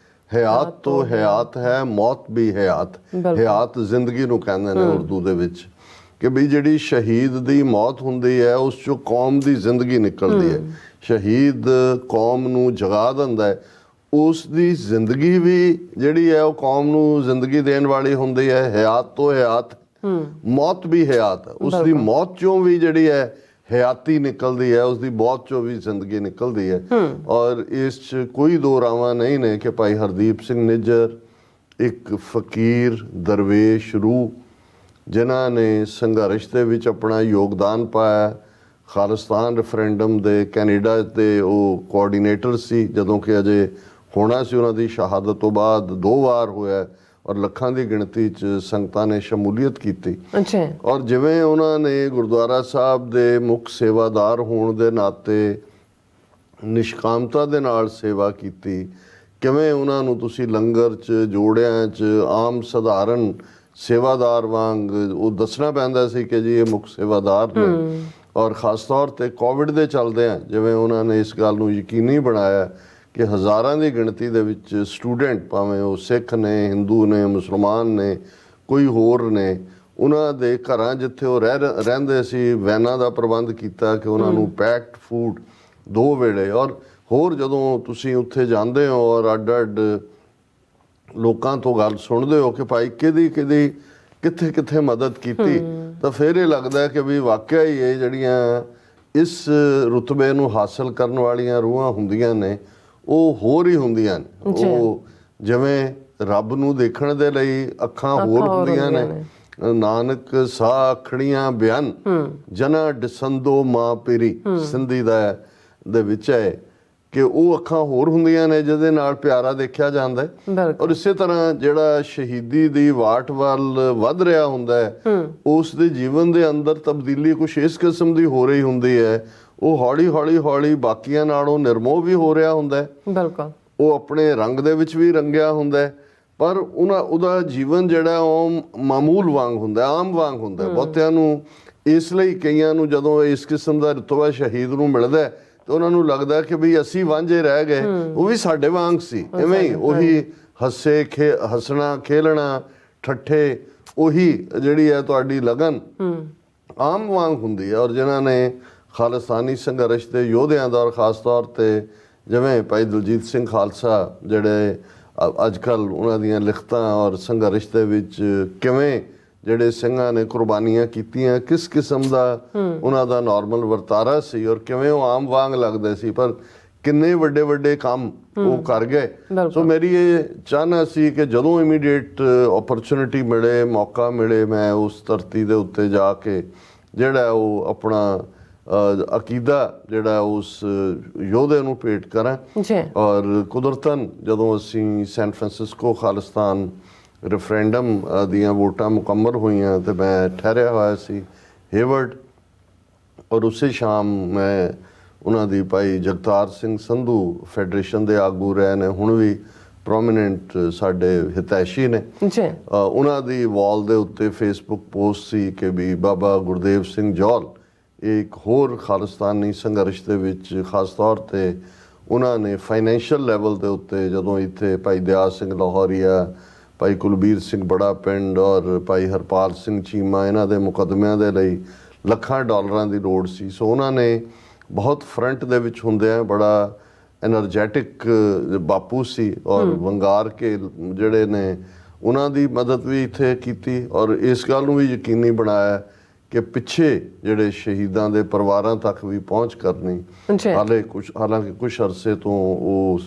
हयात तो हयात है, मौत भी हयात। हयात जिंदगी ਨੂੰ ਕਹਿੰਦੇ ਨੇ ਉਰਦੂ ਦੇ ਵਿੱਚ ਕਿ ਵੀ ਜਿਹੜੀ ਸ਼ਹੀਦ ਦੀ ਮੌਤ ਹੁੰਦੀ ਹੈ ਉਸ ਚੋਂ ਕੌਮ ਦੀ ਜ਼ਿੰਦਗੀ ਨਿਕਲਦੀ ਹੈ। ਸ਼ਹੀਦ ਕੌਮ ਨੂੰ ਜਗਾ ਦਿੰਦਾ ਹੈ। ਉਸ ਦੀ ਜ਼ਿੰਦਗੀ ਵੀ ਜਿਹੜੀ ਹੈ ਉਹ ਕੌਮ ਨੂੰ ਜ਼ਿੰਦਗੀ ਦੇਣ ਵਾਲੀ ਹੁੰਦੀ ਹੈ। ਹਯਾਤ ਤੋਂ ਹਯਾਤ, ਮੌਤ ਵੀ ਹਯਾਤ ਹੈ। ਉਸ ਦੀ ਮੌਤ ਚੋਂ ਵੀ ਜਿਹੜੀ ਹੈ ਹਯਾਤੀ ਨਿਕਲਦੀ ਹੈ, ਉਸ ਦੀ ਮੌਤ ਚੋਂ ਵੀ ਜ਼ਿੰਦਗੀ ਨਿਕਲਦੀ ਹੈ। ਔਰ ਇਸ 'ਚ ਕੋਈ ਦੋ ਰਾਵਾਂ ਨਹੀਂ ਨੇ ਕਿ ਭਾਈ ਹਰਦੀਪ ਸਿੰਘ ਨਿੱਜਰ ਇੱਕ ਫਕੀਰ ਦਰਵੇਸ਼ ਰੂਹ, ਜਿਨ੍ਹਾਂ ਨੇ ਸੰਘਰਸ਼ ਦੇ ਵਿੱਚ ਆਪਣਾ ਯੋਗਦਾਨ ਪਾਇਆ। ਖਾਲਿਸਤਾਨ ਰੈਫਰੈਂਡਮ ਦੇ ਕੈਨੇਡਾ ਦੇ ਉਹ ਕੋਆਰਡੀਨੇਟਰ ਸੀ, ਜਦੋਂ ਕਿ ਅਜੇ ਹੋਣਾ ਸੀ। ਉਹਨਾਂ ਦੀ ਸ਼ਹਾਦਤ ਤੋਂ ਬਾਅਦ 2 ਵਾਰ ਹੋਇਆ ਔਰ ਲੱਖਾਂ ਦੀ ਗਿਣਤੀ 'ਚ ਸੰਗਤਾਂ ਨੇ ਸ਼ਮੂਲੀਅਤ ਕੀਤੀ। ਅੱਛਾ। ਔਰ ਜਿਵੇਂ ਉਹਨਾਂ ਨੇ ਗੁਰਦੁਆਰਾ ਸਾਹਿਬ ਦੇ ਮੁੱਖ ਸੇਵਾਦਾਰ ਹੋਣ ਦੇ ਨਾਤੇ ਨਿਸ਼ਕਾਮਤਾ ਦੇ ਨਾਲ ਸੇਵਾ ਕੀਤੀ, ਕਿਵੇਂ ਉਹਨਾਂ ਨੂੰ ਤੁਸੀਂ ਲੰਗਰ 'ਚ, ਜੋੜਿਆਂ 'ਚ ਆਮ ਸਧਾਰਨ ਸੇਵਾਦਾਰ ਵਾਂਗ ਉਹ ਦੱਸਣਾ ਪੈਂਦਾ ਸੀ ਕਿ ਜੀ ਇਹ ਮੁੱਖ ਸੇਵਾਦਾਰ ਨੇ। ਔਰ ਖ਼ਾਸ ਤੌਰ 'ਤੇ ਕੋਵਿਡ ਦੇ ਚੱਲਦਿਆਂ ਜਿਵੇਂ ਉਹਨਾਂ ਨੇ ਇਸ ਗੱਲ ਨੂੰ ਯਕੀਨੀ ਬਣਾਇਆ ਕਿ ਹਜ਼ਾਰਾਂ ਦੀ ਗਿਣਤੀ ਦੇ ਵਿੱਚ ਸਟੂਡੈਂਟ, ਭਾਵੇਂ ਉਹ ਸਿੱਖ ਨੇ, ਹਿੰਦੂ ਨੇ, ਮੁਸਲਮਾਨ ਨੇ, ਕੋਈ ਹੋਰ ਨੇ, ਉਹਨਾਂ ਦੇ ਘਰਾਂ ਜਿੱਥੇ ਉਹ ਰਹਿੰਦੇ ਸੀ, ਵੈਨਾਂ ਦਾ ਪ੍ਰਬੰਧ ਕੀਤਾ ਕਿ ਉਹਨਾਂ ਨੂੰ ਪੈਕਡ ਫੂਡ 2 ਵੇਲੇ। ਔਰ ਹੋਰ ਜਦੋਂ ਤੁਸੀਂ ਉੱਥੇ ਜਾਂਦੇ ਹੋ ਔਰ ਅੱਡ-ਅੱਡ ਲੋਕਾਂ ਤੋਂ ਗੱਲ ਸੁਣਦੇ ਹੋ ਕਿ ਭਾਈ ਕਿਹਦੀ ਕਿੱਥੇ ਮਦਦ ਕੀਤੀ, ਤਾਂ ਫਿਰ ਇਹ ਲੱਗਦਾ ਕਿ ਵੀ ਵਾਕਿਆ ਹੀ ਇਹ ਜਿਹੜੀਆਂ ਇਸ ਰੁਤਬੇ ਨੂੰ ਹਾਸਲ ਕਰਨ ਵਾਲੀਆਂ ਰੂਹਾਂ ਹੁੰਦੀਆਂ ਨੇ ਉਹ ਹੋਰ ਹੀ ਹੁੰਦੀਆਂ ਨੇ। ਉਹ ਜਿਵੇਂ ਰੱਬ ਨੂੰ ਦੇਖਣ ਦੇ ਲਈ ਅੱਖਾਂ ਹੋਰ ਹੁੰਦੀਆਂ ਨੇ। ਨਾਨਕ ਸਾਹ ਅੱਖੜੀਆਂ ਬਿਆਨ ਜਨਾ ਡਿਸੰਦੋ ਮਾਂ ਪੀਰੀ, ਸਿੰਧੀ ਦੇ ਵਿੱਚ ਹੈ ਕਿ ਉਹ ਅੱਖਾਂ ਹੋਰ ਹੁੰਦੀਆਂ ਨੇ ਜਿਹਦੇ ਨਾਲ ਪਿਆਰਾ ਦੇਖਿਆ ਜਾਂਦਾ ਹੈ। ਔਰ ਇਸੇ ਤਰ੍ਹਾਂ ਜਿਹੜਾ ਸ਼ਹੀਦੀ ਦੀ ਵਾਟ ਵੱਲ ਵੱਧ ਰਿਹਾ ਹੁੰਦਾ ਹੈ, ਉਸ ਦੇ ਜੀਵਨ ਦੇ ਅੰਦਰ ਤਬਦੀਲੀ ਕੁਛ ਇਸ ਕਿਸਮ ਦੀ ਹੋ ਰਹੀ ਹੁੰਦੀ ਹੈ। ਉਹ ਹੌਲੀ ਬਾਕੀਆਂ ਨਾਲੋਂ ਨਿਰਮੋਹ ਵੀ ਹੋ ਰਿਹਾ ਹੁੰਦਾ ਹੈ। ਬਿਲਕੁਲ। ਉਹ ਆਪਣੇ ਰੰਗ ਦੇ ਵਿੱਚ ਵੀ ਰੰਗਿਆ ਹੁੰਦਾ ਹੈ, ਪਰ ਉਹਦਾ ਜੀਵਨ ਜਿਹੜਾ ਉਹ ਮਾਮੂਲ ਵਾਂਗ ਹੁੰਦਾ, ਆਮ ਵਾਂਗ ਹੁੰਦਾ। ਬਹੁਤਿਆਂ ਨੂੰ ਇਸ ਲਈ, ਕਈਆਂ ਨੂੰ ਜਦੋਂ ਇਸ ਕਿਸਮ ਦਾ ਰੁਤਬਾ ਸ਼ਹੀਦ ਨੂੰ ਮਿਲਦਾ ਤੇ ਉਹਨਾਂ ਨੂੰ ਲੱਗਦਾ ਕਿ ਵੀ ਅਸੀਂ ਵਾਂਝੇ ਰਹਿ ਗਏ, ਉਹ ਵੀ ਸਾਡੇ ਵਾਂਗ ਸੀ। ਇਵੇਂ ਹੀ ਉਹੀ ਹੱਸਣਾ ਖੇਲਣਾ ਠੱਠੇ, ਉਹੀ ਜਿਹੜੀ ਹੈ ਤੁਹਾਡੀ ਲਗਨ ਆਮ ਵਾਂਗ ਹੁੰਦੀ ਹੈ। ਔਰ ਜਿਨ੍ਹਾਂ ਨੇ ਖਾਲਿਸਤਾਨੀ ਸੰਘਰਸ਼ ਦੇ ਯੋਧਿਆਂ ਦਾ, ਔਰ ਖ਼ਾਸ ਤੌਰ 'ਤੇ ਜਿਵੇਂ ਭਾਈ ਦਲਜੀਤ ਸਿੰਘ ਖਾਲਸਾ, ਜਿਹੜੇ ਅੱਜ ਕੱਲ੍ਹ ਉਹਨਾਂ ਦੀਆਂ ਲਿਖਤਾਂ ਔਰ ਸੰਘਰਸ਼ ਦੇ ਵਿੱਚ ਕਿਵੇਂ ਜਿਹੜੇ ਸਿੰਘਾਂ ਨੇ ਕੁਰਬਾਨੀਆਂ ਕੀਤੀਆਂ, ਕਿਸ ਕਿਸਮ ਦਾ ਉਹਨਾਂ ਦਾ ਨਾਰਮਲ ਵਰਤਾਰਾ ਸੀ ਔਰ ਕਿਵੇਂ ਉਹ ਆਮ ਵਾਂਗ ਲੱਗਦੇ ਸੀ, ਪਰ ਕਿੰਨੇ ਵੱਡੇ ਕੰਮ ਉਹ ਕਰ ਗਏ। ਸੋ ਮੇਰੀ ਇਹ ਚਾਹਨਾ ਸੀ ਕਿ ਜਦੋਂ ਇਮੀਡੀਏਟ ਓਪਰਚੁਨਿਟੀ ਮਿਲੇ, ਮੌਕਾ ਮਿਲੇ, ਮੈਂ ਉਸ ਧਰਤੀ ਦੇ ਉੱਤੇ ਜਾ ਕੇ ਜਿਹੜਾ ਉਹ ਆਪਣਾ ਅਕੀਦਾ ਜਿਹੜਾ ਉਸ ਯੋਧੇ ਨੂੰ ਭੇਟ ਕਰਾਂ। ਔਰ ਕੁਦਰਤਨ ਜਦੋਂ ਅਸੀਂ ਸੈਨ ਫਰਾਂਸਿਸਕੋ ਖਾਲਿਸਤਾਨ ਰੈਫਰੈਂਡਮ ਦੀਆਂ ਵੋਟਾਂ ਮੁਕੰਮਲ ਹੋਈਆਂ ਤੇ ਮੈਂ ਠਹਿਰਿਆ ਹੋਇਆ ਸੀ ਹੇਵਰਡ, ਔਰ ਉਸੇ ਸ਼ਾਮ ਮੈਂ ਉਹਨਾਂ ਦੀ ਭਾਈ ਜਗਤਾਰ ਸਿੰਘ ਸੰਧੂ ਫੈਡਰੇਸ਼ਨ ਦੇ ਆਗੂ ਰਹੇ ਨੇ, ਹੁਣ ਵੀ ਪ੍ਰੋਮੀਨੈਂਟ ਸਾਡੇ ਹਿਤੈਸ਼ੀ ਨੇ, ਉਹਨਾਂ ਦੀ ਵਾਲ ਦੇ ਉੱਤੇ ਫੇਸਬੁੱਕ ਪੋਸਟ ਸੀ ਕਿ ਵੀ ਬਾਬਾ ਗੁਰਦੇਵ ਸਿੰਘ ਜੌਲ ਇੱਕ ਹੋਰ ਖਾਲਿਸਤਾਨੀ ਸੰਘਰਸ਼ ਦੇ ਵਿੱਚ ਖਾਸ ਤੌਰ 'ਤੇ ਉਹਨਾਂ ਨੇ ਫਾਈਨੈਂਸ਼ੀਅਲ ਲੈਵਲ ਦੇ ਉੱਤੇ, ਜਦੋਂ ਇੱਥੇ ਭਾਈ ਦਿਆਲ ਸਿੰਘ ਲਾਹੌਰੀਆ, ਭਾਈ ਕੁਲਬੀਰ ਸਿੰਘ ਬੜਾ ਪਿੰਡ ਔਰ ਭਾਈ ਹਰਪਾਲ ਸਿੰਘ ਚੀਮਾ, ਇਹਨਾਂ ਦੇ ਮੁਕੱਦਮਿਆਂ ਦੇ ਲਈ ਲੱਖਾਂ ਡਾਲਰਾਂ ਦੀ ਲੋੜ ਸੀ। ਸੋ ਉਹਨਾਂ ਨੇ ਬਹੁਤ ਫਰੰਟ ਦੇ ਵਿੱਚ ਹੁੰਦਿਆਂ ਬੜਾ ਐਨਰਜੈਟਿਕ ਬਾਪੂ ਸੀ ਔਰ ਵੰਗਾਰ ਕੇ ਜਿਹੜੇ ਨੇ ਉਹਨਾਂ ਦੀ ਮਦਦ ਵੀ ਇੱਥੇ ਕੀਤੀ ਔਰ ਇਸ ਗੱਲ ਨੂੰ ਵੀ ਯਕੀਨੀ ਬਣਾਇਆ ਕਿ ਪਿੱਛੇ ਜਿਹੜੇ ਸ਼ਹੀਦਾਂ ਦੇ ਪਰਿਵਾਰਾਂ ਤੱਕ ਵੀ ਪਹੁੰਚ ਕਰਨੀ। ਹਾਲਾਂਕਿ ਕੁਛ ਅਰਸੇ ਤੋਂ ਉਹ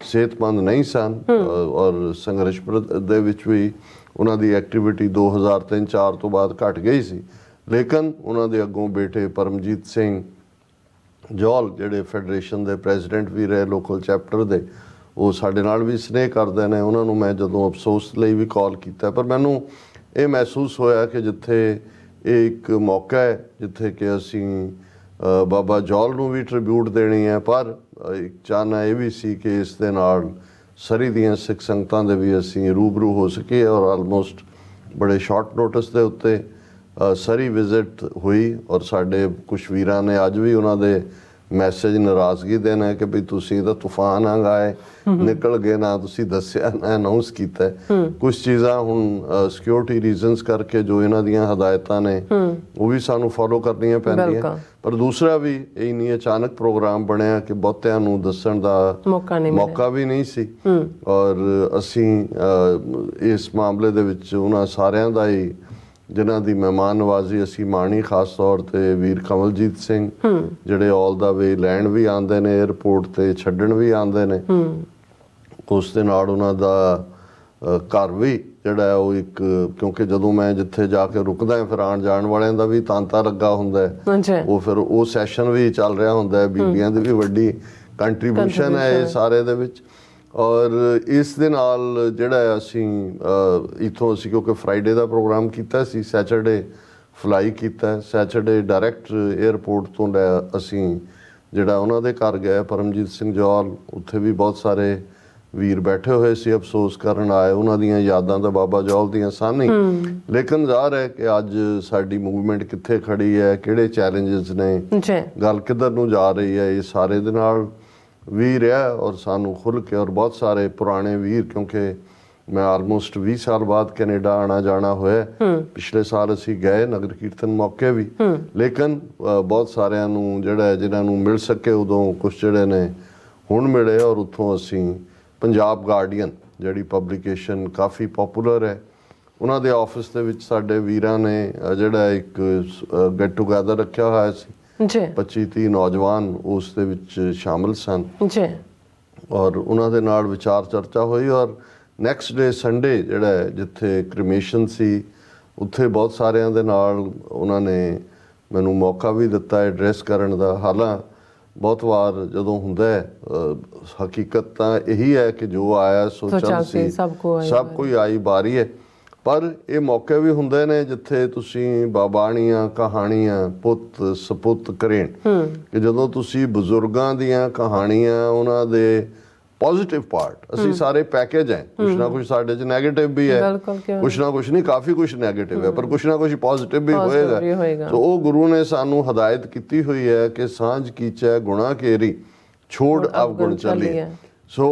ਸਿਹਤਮੰਦ ਨਹੀਂ ਸਨ ਔਰ ਸੰਘਰਸ਼ ਦੇ ਵਿੱਚ ਵੀ ਉਹਨਾਂ ਦੀ ਐਕਟੀਵਿਟੀ 2003-04 ਤੋਂ ਬਾਅਦ ਘਟ ਗਈ ਸੀ, ਲੇਕਿਨ ਉਹਨਾਂ ਦੇ ਅੱਗੋਂ ਬੇਟੇ ਪਰਮਜੀਤ ਸਿੰਘ ਜੌਲ ਜਿਹੜੇ ਫੈਡਰੇਸ਼ਨ ਦੇ ਪ੍ਰੈਜ਼ੀਡੈਂਟ ਵੀ ਰਹੇ ਲੋਕਲ ਚੈਪਟਰ ਦੇ, ਉਹ ਸਾਡੇ ਨਾਲ ਵੀ ਸਨੇਹ ਕਰਦੇ ਨੇ। ਉਹਨਾਂ ਨੂੰ ਮੈਂ ਜਦੋਂ ਅਫਸੋਸ ਲਈ ਵੀ ਕਾਲ ਕੀਤਾ, ਪਰ ਮੈਨੂੰ ਇਹ ਮਹਿਸੂਸ ਹੋਇਆ ਕਿ ਜਿੱਥੇ ਇਹ ਇੱਕ ਮੌਕਾ ਹੈ ਜਿੱਥੇ ਕਿ ਅਸੀਂ ਬਾਬਾ ਜੌਲ ਨੂੰ ਵੀ ਟ੍ਰਿਬਿਊਟ ਦੇਣੀ ਹੈ, ਪਰ ਇੱਕ ਚਾਹਨਾ ਇਹ ਵੀ ਸੀ ਕਿ ਇਸ ਦੇ ਨਾਲ ਸਰੀ ਦੀਆਂ ਸਿੱਖ ਸੰਗਤਾਂ ਦੇ ਵੀ ਅਸੀਂ ਰੂਬਰੂ ਹੋ ਸਕੇ ਔਰ ਆਲਮੋਸਟ ਬੜੇ ਸ਼ਾਰਟ ਨੋਟਿਸ ਦੇ ਉੱਤੇ ਸਰੀ ਵਿਜ਼ਿਟ ਹੋਈ ਔਰ ਸਾਡੇ ਕੁਛ ਵੀਰਾਂ ਨੇ ਅੱਜ ਵੀ ਉਹਨਾਂ ਦੇ ਮੈਸੇਜ ਨਾਰਾਜ਼ਗੀ ਦੇਣਾ ਹੈ ਕਿ ਵੀ ਤੁਸੀਂ ਤਾਂ ਤੂਫਾਨ ਆ ਗਏ ਨਿਕਲ ਗਏ ਨਾ ਤੁਸੀਂ ਦੱਸਿਆ ਨਾ ਅਨਾਉਂਸ ਕੀਤਾ। ਕੁਝ ਚੀਜ਼ਾਂ ਹੁਣ ਸਿਕਿਉਰਿਟੀ ਰੀਜ਼ਨਸ ਕਰਕੇ ਜੋ ਇਹਨਾਂ ਦੀਆਂ ਹਦਾਇਤਾਂ ਨੇ ਉਹ ਵੀ ਸਾਨੂੰ ਫੋਲੋ ਕਰਨੀਆਂ ਪੈਂਦੀਆਂ। ਪਰ ਦੂਸਰਾ ਵੀ ਇਹ ਇੰਨੀ ਅਚਾਨਕ ਪ੍ਰੋਗਰਾਮ ਬਣਿਆ ਕਿ ਬਹੁਤਿਆਂ ਨੂੰ ਦੱਸਣ ਦਾ ਮੌਕਾ ਵੀ ਨਹੀਂ ਸੀ ਔਰ ਅਸੀਂ ਇਸ ਮਾਮਲੇ ਦੇ ਵਿੱਚ ਉਹਨਾਂ ਸਾਰਿਆਂ ਦਾ ਹੀ ਜਿਨ੍ਹਾਂ ਦੀ ਮਹਿਮਾਨ ਨਵਾਜ਼ੀ ਅਸੀਂ ਮਾਣੀ, ਖਾਸ ਤੌਰ ਤੇ ਵੀਰ ਕਮਲਜੀਤ ਸਿੰਘ ਜਿਹੜੇ ਆਲ ਦਾ ਵੇ ਲੈਣ ਵੀ ਆਉਂਦੇ ਨੇ, 에ਅਰਪੋਰਟ ਤੇ ਛੱਡਣ ਵੀ ਆਉਂਦੇ ਨੇ। ਉਸ ਦੇ ਨਾਲ ਉਹਨਾਂ ਦਾ ਘਰ ਵੀ ਜਿਹੜਾ ਹੈ ਉਹ ਇੱਕ, ਕਿਉਂਕਿ ਜਦੋਂ ਮੈਂ ਜਿੱਥੇ ਜਾ ਕੇ ਰੁਕਦਾ ਹਾਂ ਫਿਰ ਆਉਣ ਜਾਣ ਵਾਲਿਆਂ ਦਾ ਵੀ ਤਾਂਤਾ ਲੱਗਾ ਹੁੰਦਾ ਹੈ, ਉਹ ਫਿਰ ਉਹ ਸੈਸ਼ਨ ਵੀ ਚੱਲ ਰਿਹਾ ਹੁੰਦਾ ਹੈ। ਬੀਬੀਆਂ ਦੀ ਵੀ ਵੱਡੀ ਕੰਟਰੀਬਿਊਸ਼ਨ ਹੈ ਇਹ ਸਾਰੇ ਦੇ ਵਿੱਚ। ਔਰ ਇਸ ਦੇ ਨਾਲ ਜਿਹੜਾ ਅਸੀਂ ਇੱਥੋਂ ਅਸੀਂ ਕਿਉਂਕਿ ਫਰਾਈਡੇ ਦਾ ਪ੍ਰੋਗਰਾਮ ਕੀਤਾ ਸੀ, ਸੈਚਰਡੇ ਫਲਾਈ ਕੀਤਾ, ਸੈਚਰਡੇ ਡਾਇਰੈਕਟ 에ਅਰਪੋਰਟ ਤੋਂ ਅਸੀਂ ਜਿਹੜਾ ਉਹਨਾਂ ਦੇ ਘਰ ਗਏ ਪਰਮਜੀਤ ਸਿੰਘ ਜੌਲ। ਉੱਥੇ ਵੀ ਬਹੁਤ ਸਾਰੇ ਵੀਰ ਬੈਠੇ ਹੋਏ ਸੀ, ਅਫਸੋਸ ਕਰਨ ਆਏ, ਉਹਨਾਂ ਦੀਆਂ ਯਾਦਾਂ ਤਾਂ ਬਾਬਾ ਜੌਲ ਦੀਆਂ ਸਨ ਹੀ, ਲੇਕਿਨ ਜ਼ਾਹਰ ਹੈ ਕਿ ਅੱਜ ਸਾਡੀ ਮੂਵਮੈਂਟ ਕਿੱਥੇ ਖੜੀ ਹੈ, ਕਿਹੜੇ ਚੈਲੰਜਸ ਨੇ, ਗੱਲ ਕਿੱਧਰ ਨੂੰ ਜਾ ਰਹੀ ਹੈ, ਇਹ ਸਾਰੇ ਦੇ ਨਾਲ ਵੀ ਰਿਹਾ। ਔਰ ਸਾਨੂੰ ਖੁੱਲ੍ਹ ਕੇ ਔਰ ਬਹੁਤ ਸਾਰੇ ਪੁਰਾਣੇ ਵੀਰ, ਕਿਉਂਕਿ ਮੈਂ ਆਲਮੋਸਟ 20 ਸਾਲ ਬਾਅਦ ਕੈਨੇਡਾ ਆਣਾ ਜਾਣਾ ਹੋਇਆ, ਪਿਛਲੇ ਸਾਲ ਅਸੀਂ ਗਏ ਨਗਰ ਕੀਰਤਨ ਮੌਕੇ ਵੀ, ਲੇਕਿਨ ਬਹੁਤ ਸਾਰਿਆਂ ਨੂੰ ਜਿਹੜਾ ਜਿਨ੍ਹਾਂ ਨੂੰ ਮਿਲ ਸਕੇ ਉਦੋਂ ਕੁਛ ਜਿਹੜੇ ਨੇ ਹੁਣ ਮਿਲੇ। ਔਰ ਉੱਥੋਂ ਅਸੀਂ ਪੰਜਾਬ ਗਾਰਡੀਅਨ ਜਿਹੜੀ ਪਬਲੀਕੇਸ਼ਨ ਕਾਫੀ ਪਪੂਲਰ ਹੈ, ਉਹਨਾਂ ਦੇ ਆਫਿਸ ਦੇ ਵਿੱਚ ਸਾਡੇ ਵੀਰਾਂ ਨੇ ਜਿਹੜਾ ਇੱਕ ਗੈਟ ਟੂਗੈਦਰ ਰੱਖਿਆ ਹੋਇਆ ਸੀ। 25-30 ਨੌਜਵਾਨ ਉਸ ਦੇ ਵਿੱਚ ਸ਼ਾਮਲ ਸਨ ਔਰ ਉਹਨਾਂ ਦੇ ਨਾਲ ਵਿਚਾਰ ਚਰਚਾ ਹੋਈ। ਔਰ ਨੈਕਸਟ ਡੇ ਸੰਡੇ ਜਿਹੜਾ ਜਿੱਥੇ ਕ੍ਰਿਮੇਸ਼ਨ ਸੀ ਉੱਥੇ ਬਹੁਤ ਸਾਰਿਆਂ ਦੇ ਨਾਲ ਉਹਨਾਂ ਨੇ ਮੈਨੂੰ ਮੌਕਾ ਵੀ ਦਿੱਤਾ ਐਡਰੈਸ ਕਰਨ ਦਾ। ਹਾਲਾਂ ਬਹੁਤ ਵਾਰ ਜਦੋਂ ਹੁੰਦਾ ਹੈ ਹਕੀਕਤ ਤਾਂ ਇਹੀ ਹੈ ਕਿ ਜੋ ਆਇਆ ਸੋਚਣ ਸੀ ਸਭ ਕੋਈ ਆਈ ਬਾਰੀ ਹੈ, ਪਰ ਇਹ ਮੌਕੇ ਵੀ ਹੁੰਦੇ ਨੇ ਜਿੱਥੇ ਤੁਸੀਂ ਬਾਬਾਣੀਆਂ ਕਹਾਣੀਆਂ ਪੁੱਤ ਸਪੁੱਤ ਕਰੇਣ ਕਿ ਜਦੋਂ ਤੁਸੀਂ ਬਜ਼ੁਰਗਾਂ ਦੀਆਂ ਕਹਾਣੀਆਂ ਉਹਨਾਂ ਦੇ ਪੋਜ਼ਿਟਿਵ ਪਾਰਟ, ਅਸੀਂ ਸਾਰੇ ਪੈਕੇਜ ਹੈ, ਕੁਛ ਨਾ ਕੁਛ ਸਾਡੇ 'ਚ ਨੈਗੇਟਿਵ ਵੀ ਹੈ, ਕੁਛ ਨਾ ਕੁਛ ਨਹੀਂ ਕਾਫੀ ਕੁਛ ਨੈਗੇਟਿਵ ਹੈ, ਪਰ ਕੁਛ ਨਾ ਕੁਛ ਪੋਜ਼ਿਟਿਵ ਵੀ ਹੋਏਗਾ। ਸੋ ਉਹ ਗੁਰੂ ਨੇ ਸਾਨੂੰ ਹਦਾਇਤ ਕੀਤੀ ਹੋਈ ਹੈ ਕਿ ਸਾਂਝ ਕੀਚੈ ਗੁਣਾ ਕੇਰੀ ਛੋੜ ਅਵਗੁਣ ਚੱਲੀ। ਸੋ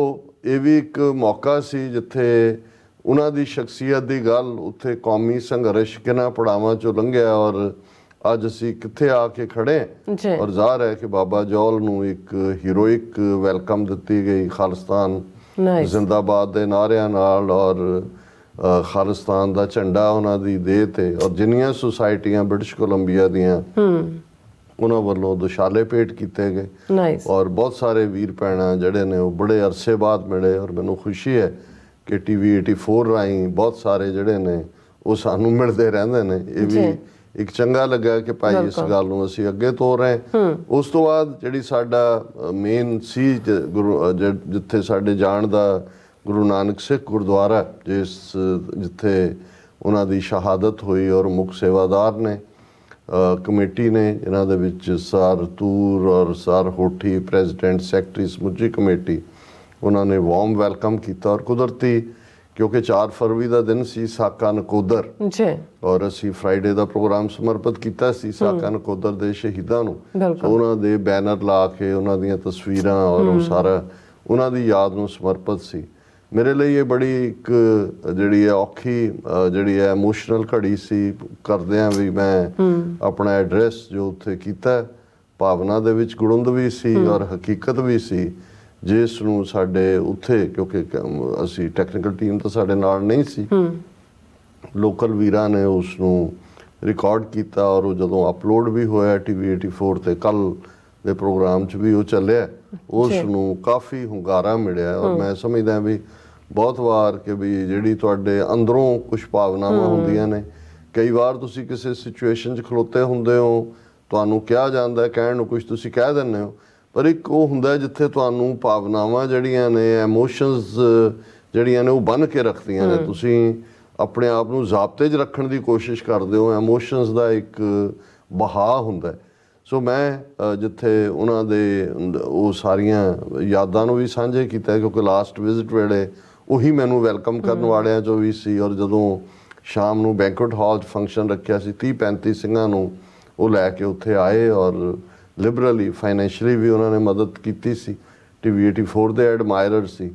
ਇਹ ਵੀ ਇੱਕ ਮੌਕਾ ਸੀ ਜਿੱਥੇ ਉਹਨਾਂ ਦੀ ਸ਼ਖਸੀਅਤ ਦੀ ਗੱਲ, ਉੱਥੇ ਕੌਮੀ ਸੰਘਰਸ਼ ਕਿਹਨਾਂ ਪੜਾਵਾਂ ਚੋਂ ਲੰਘਿਆ ਔਰ ਅੱਜ ਅਸੀਂ ਕਿੱਥੇ ਆ ਕੇ ਖੜੇ। ਔਰ ਜ਼ਾਹਰ ਹੈ ਕਿ ਬਾਬਾ ਜੌਲ ਨੂੰ ਇੱਕ ਹੀਰੋਇਕ ਵੈਲਕਮ ਦਿੱਤੀ ਗਈ ਖਾਲਿਸਤਾਨ ਜ਼ਿੰਦਾਬਾਦ ਦੇ ਨਾਅਰਿਆਂ ਨਾਲ ਔਰ ਖਾਲਿਸਤਾਨ ਦਾ ਝੰਡਾ ਉਹਨਾਂ ਦੀ ਦੇਹ ਤੇ। ਔਰ ਜਿੰਨੀਆਂ ਸੁਸਾਇਟੀਆਂ ਬ੍ਰਿਟਿਸ਼ ਕੋਲੰਬੀਆ ਦੀਆਂ ਉਹਨਾਂ ਵੱਲੋਂ ਦੁਸ਼ਾਲੇ ਭੇਟ ਕੀਤੇ ਗਏ ਔਰ ਬਹੁਤ ਸਾਰੇ ਵੀਰ ਭੈਣਾਂ ਜਿਹੜੇ ਨੇ ਉਹ ਬੜੇ ਅਰਸੇ ਬਾਅਦ ਮਿਲੇ। ਔਰ ਮੈਨੂੰ ਖੁਸ਼ੀ ਹੈ ਕਿ TV 84 ਰਾਹੀਂ ਬਹੁਤ ਸਾਰੇ ਜਿਹੜੇ ਨੇ ਉਹ ਸਾਨੂੰ ਮਿਲਦੇ ਰਹਿੰਦੇ ਨੇ। ਇਹ ਵੀ ਇੱਕ ਚੰਗਾ ਲੱਗਾ ਕਿ ਭਾਈ ਇਸ ਗੱਲ ਨੂੰ ਅਸੀਂ ਅੱਗੇ ਤੋਰ ਰਹੇ। ਉਸ ਤੋਂ ਬਾਅਦ ਜਿਹੜੀ ਸਾਡਾ ਮੇਨ ਸੀ ਜਿੱਥੇ ਸਾਡੇ ਜਾਣ ਦਾ ਗੁਰੂ ਨਾਨਕ ਸਿੱਖ ਗੁਰਦੁਆਰਾ ਜਿੱਥੇ ਉਹਨਾਂ ਦੀ ਸ਼ਹਾਦਤ ਹੋਈ ਔਰ ਮੁੱਖ ਸੇਵਾਦਾਰ ਨੇ ਕਮੇਟੀ ਨੇ ਜਿਨ੍ਹਾਂ ਦੇ ਵਿੱਚ ਸਰ ਤੂਰ ਔਰ ਸਰ ਹੋਠੀ ਪ੍ਰੈਜ਼ੀਡੈਂਟ ਸੈਕਟਰੀ ਸਮੁੱਚੀ ਕਮੇਟੀ, ਉਹਨਾਂ ਨੇ ਵਾਰਮ ਵੈਲਕਮ ਕੀਤਾ। ਔਰ ਕੁਦਰਤੀ ਕਿਉਂਕਿ 4 ਫਰਵਰੀ ਦਾ ਦਿਨ ਸੀ ਸਾਕਾ ਨਕੋਦਰ ਔਰ ਅਸੀਂ ਫਰਾਈਡੇ ਦਾ ਪ੍ਰੋਗਰਾਮ ਸਮਰਪਿਤ ਕੀਤਾ ਸੀ ਸਾਕਾ ਨਕੋਦਰ ਦੇ ਸ਼ਹੀਦਾਂ ਨੂੰ। ਉਹਨਾਂ ਦੇ ਬੈਨਰ ਲਾ ਕੇ ਉਹਨਾਂ ਦੀਆਂ ਤਸਵੀਰਾਂ ਔਰ ਉਹ ਸਾਰਾ ਉਹਨਾਂ ਦੀ ਯਾਦ ਨੂੰ ਸਮਰਪਿਤ ਸੀ। ਮੇਰੇ ਲਈ ਇਹ ਬੜੀ ਇੱਕ ਜਿਹੜੀ ਹੈ ਔਖੀ ਜਿਹੜੀ ਹੈ ਇਮੋਸ਼ਨਲ ਘੜੀ ਸੀ। ਕਰਦਿਆਂ ਵੀ ਮੈਂ ਆਪਣਾ ਐਡਰੈਸ ਜੋ ਉੱਥੇ ਕੀਤਾ ਭਾਵਨਾ ਦੇ ਵਿੱਚ ਗੁੜੁੰਦ ਵੀ ਸੀ ਔਰ ਹਕੀਕਤ ਵੀ ਸੀ, ਜਿਸ ਨੂੰ ਸਾਡੇ ਉੱਥੇ ਕਿਉਂਕਿ ਅਸੀਂ ਟੈਕਨੀਕਲ ਟੀਮ ਤਾਂ ਸਾਡੇ ਨਾਲ ਨਹੀਂ ਸੀ, ਲੋਕਲ ਵੀਰਾਂ ਨੇ ਉਸ ਨੂੰ ਰਿਕਾਰਡ ਕੀਤਾ ਔਰ ਉਹ ਜਦੋਂ ਅਪਲੋਡ ਵੀ ਹੋਇਆ TV 84 ਤੇ ਕੱਲ ਦੇ ਪ੍ਰੋਗਰਾਮ 'ਚ ਵੀ ਉਹ ਚੱਲਿਆ, ਉਸ ਨੂੰ ਕਾਫੀ ਹੁੰਗਾਰਾ ਮਿਲਿਆ। ਔਰ ਮੈਂ ਸਮਝਦਾ ਵੀ ਬਹੁਤ ਵਾਰ ਕਿ ਵੀ ਜਿਹੜੀ ਤੁਹਾਡੇ ਅੰਦਰੋਂ ਕੁਝ ਭਾਵਨਾਵਾਂ ਹੁੰਦੀਆਂ ਨੇ, ਕਈ ਵਾਰ ਤੁਸੀਂ ਕਿਸੇ ਸਿਚੁਏਸ਼ਨ 'ਚ ਖਲੋਤੇ ਹੁੰਦੇ ਹੋ, ਤੁਹਾਨੂੰ ਕਿਹਾ ਜਾਂਦਾ ਕਹਿਣ ਨੂੰ ਕੁਝ ਤੁਸੀਂ ਕਹਿ ਦਿੰਦੇ ਹੋ, ਪਰ ਇੱਕ ਉਹ ਹੁੰਦਾ ਜਿੱਥੇ ਤੁਹਾਨੂੰ ਭਾਵਨਾਵਾਂ ਜਿਹੜੀਆਂ ਨੇ ਐਮੋਸ਼ਨਸ ਜਿਹੜੀਆਂ ਨੇ ਉਹ ਬੰਨ੍ਹ ਕੇ ਰੱਖਦੀਆਂ ਨੇ। ਤੁਸੀਂ ਆਪਣੇ ਆਪ ਨੂੰ ਜ਼ਾਬਤੇ 'ਚ ਰੱਖਣ ਦੀ ਕੋਸ਼ਿਸ਼ ਕਰਦੇ ਹੋ, ਐਮੋਸ਼ਨਸ ਦਾ ਇੱਕ ਬਹਾਅ ਹੁੰਦਾ। ਸੋ ਮੈਂ ਜਿੱਥੇ ਉਹਨਾਂ ਦੇ ਉਹ ਸਾਰੀਆਂ ਯਾਦਾਂ ਨੂੰ ਵੀ ਸਾਂਝੇ ਕੀਤਾ ਕਿਉਂਕਿ ਲਾਸਟ ਵਿਜ਼ਿਟ ਵੇਲੇ ਉਹੀ ਮੈਨੂੰ ਵੈਲਕਮ ਕਰਨ ਵਾਲਿਆਂ 'ਚੋਂ ਵੀ ਸੀ। ਔਰ ਜਦੋਂ ਸ਼ਾਮ ਨੂੰ ਬੈਂਕੁਏਟ ਹਾਲ 'ਚ ਫੰਕਸ਼ਨ ਰੱਖਿਆ ਸੀ 30-35 ਸਿੰਘਾਂ ਨੂੰ ਉਹ ਲੈ ਕੇ ਉੱਥੇ ਆਏ ਔਰ ਲਿਬਰਲੀ ਫਾਈਨੈਂਸ਼ੀਅਲੀ ਵੀ ਉਹਨਾਂ ਨੇ ਮਦਦ ਕੀਤੀ ਸੀ। TV 84 ਦੇ ਐਡਮਾਇਰਰ ਸੀ।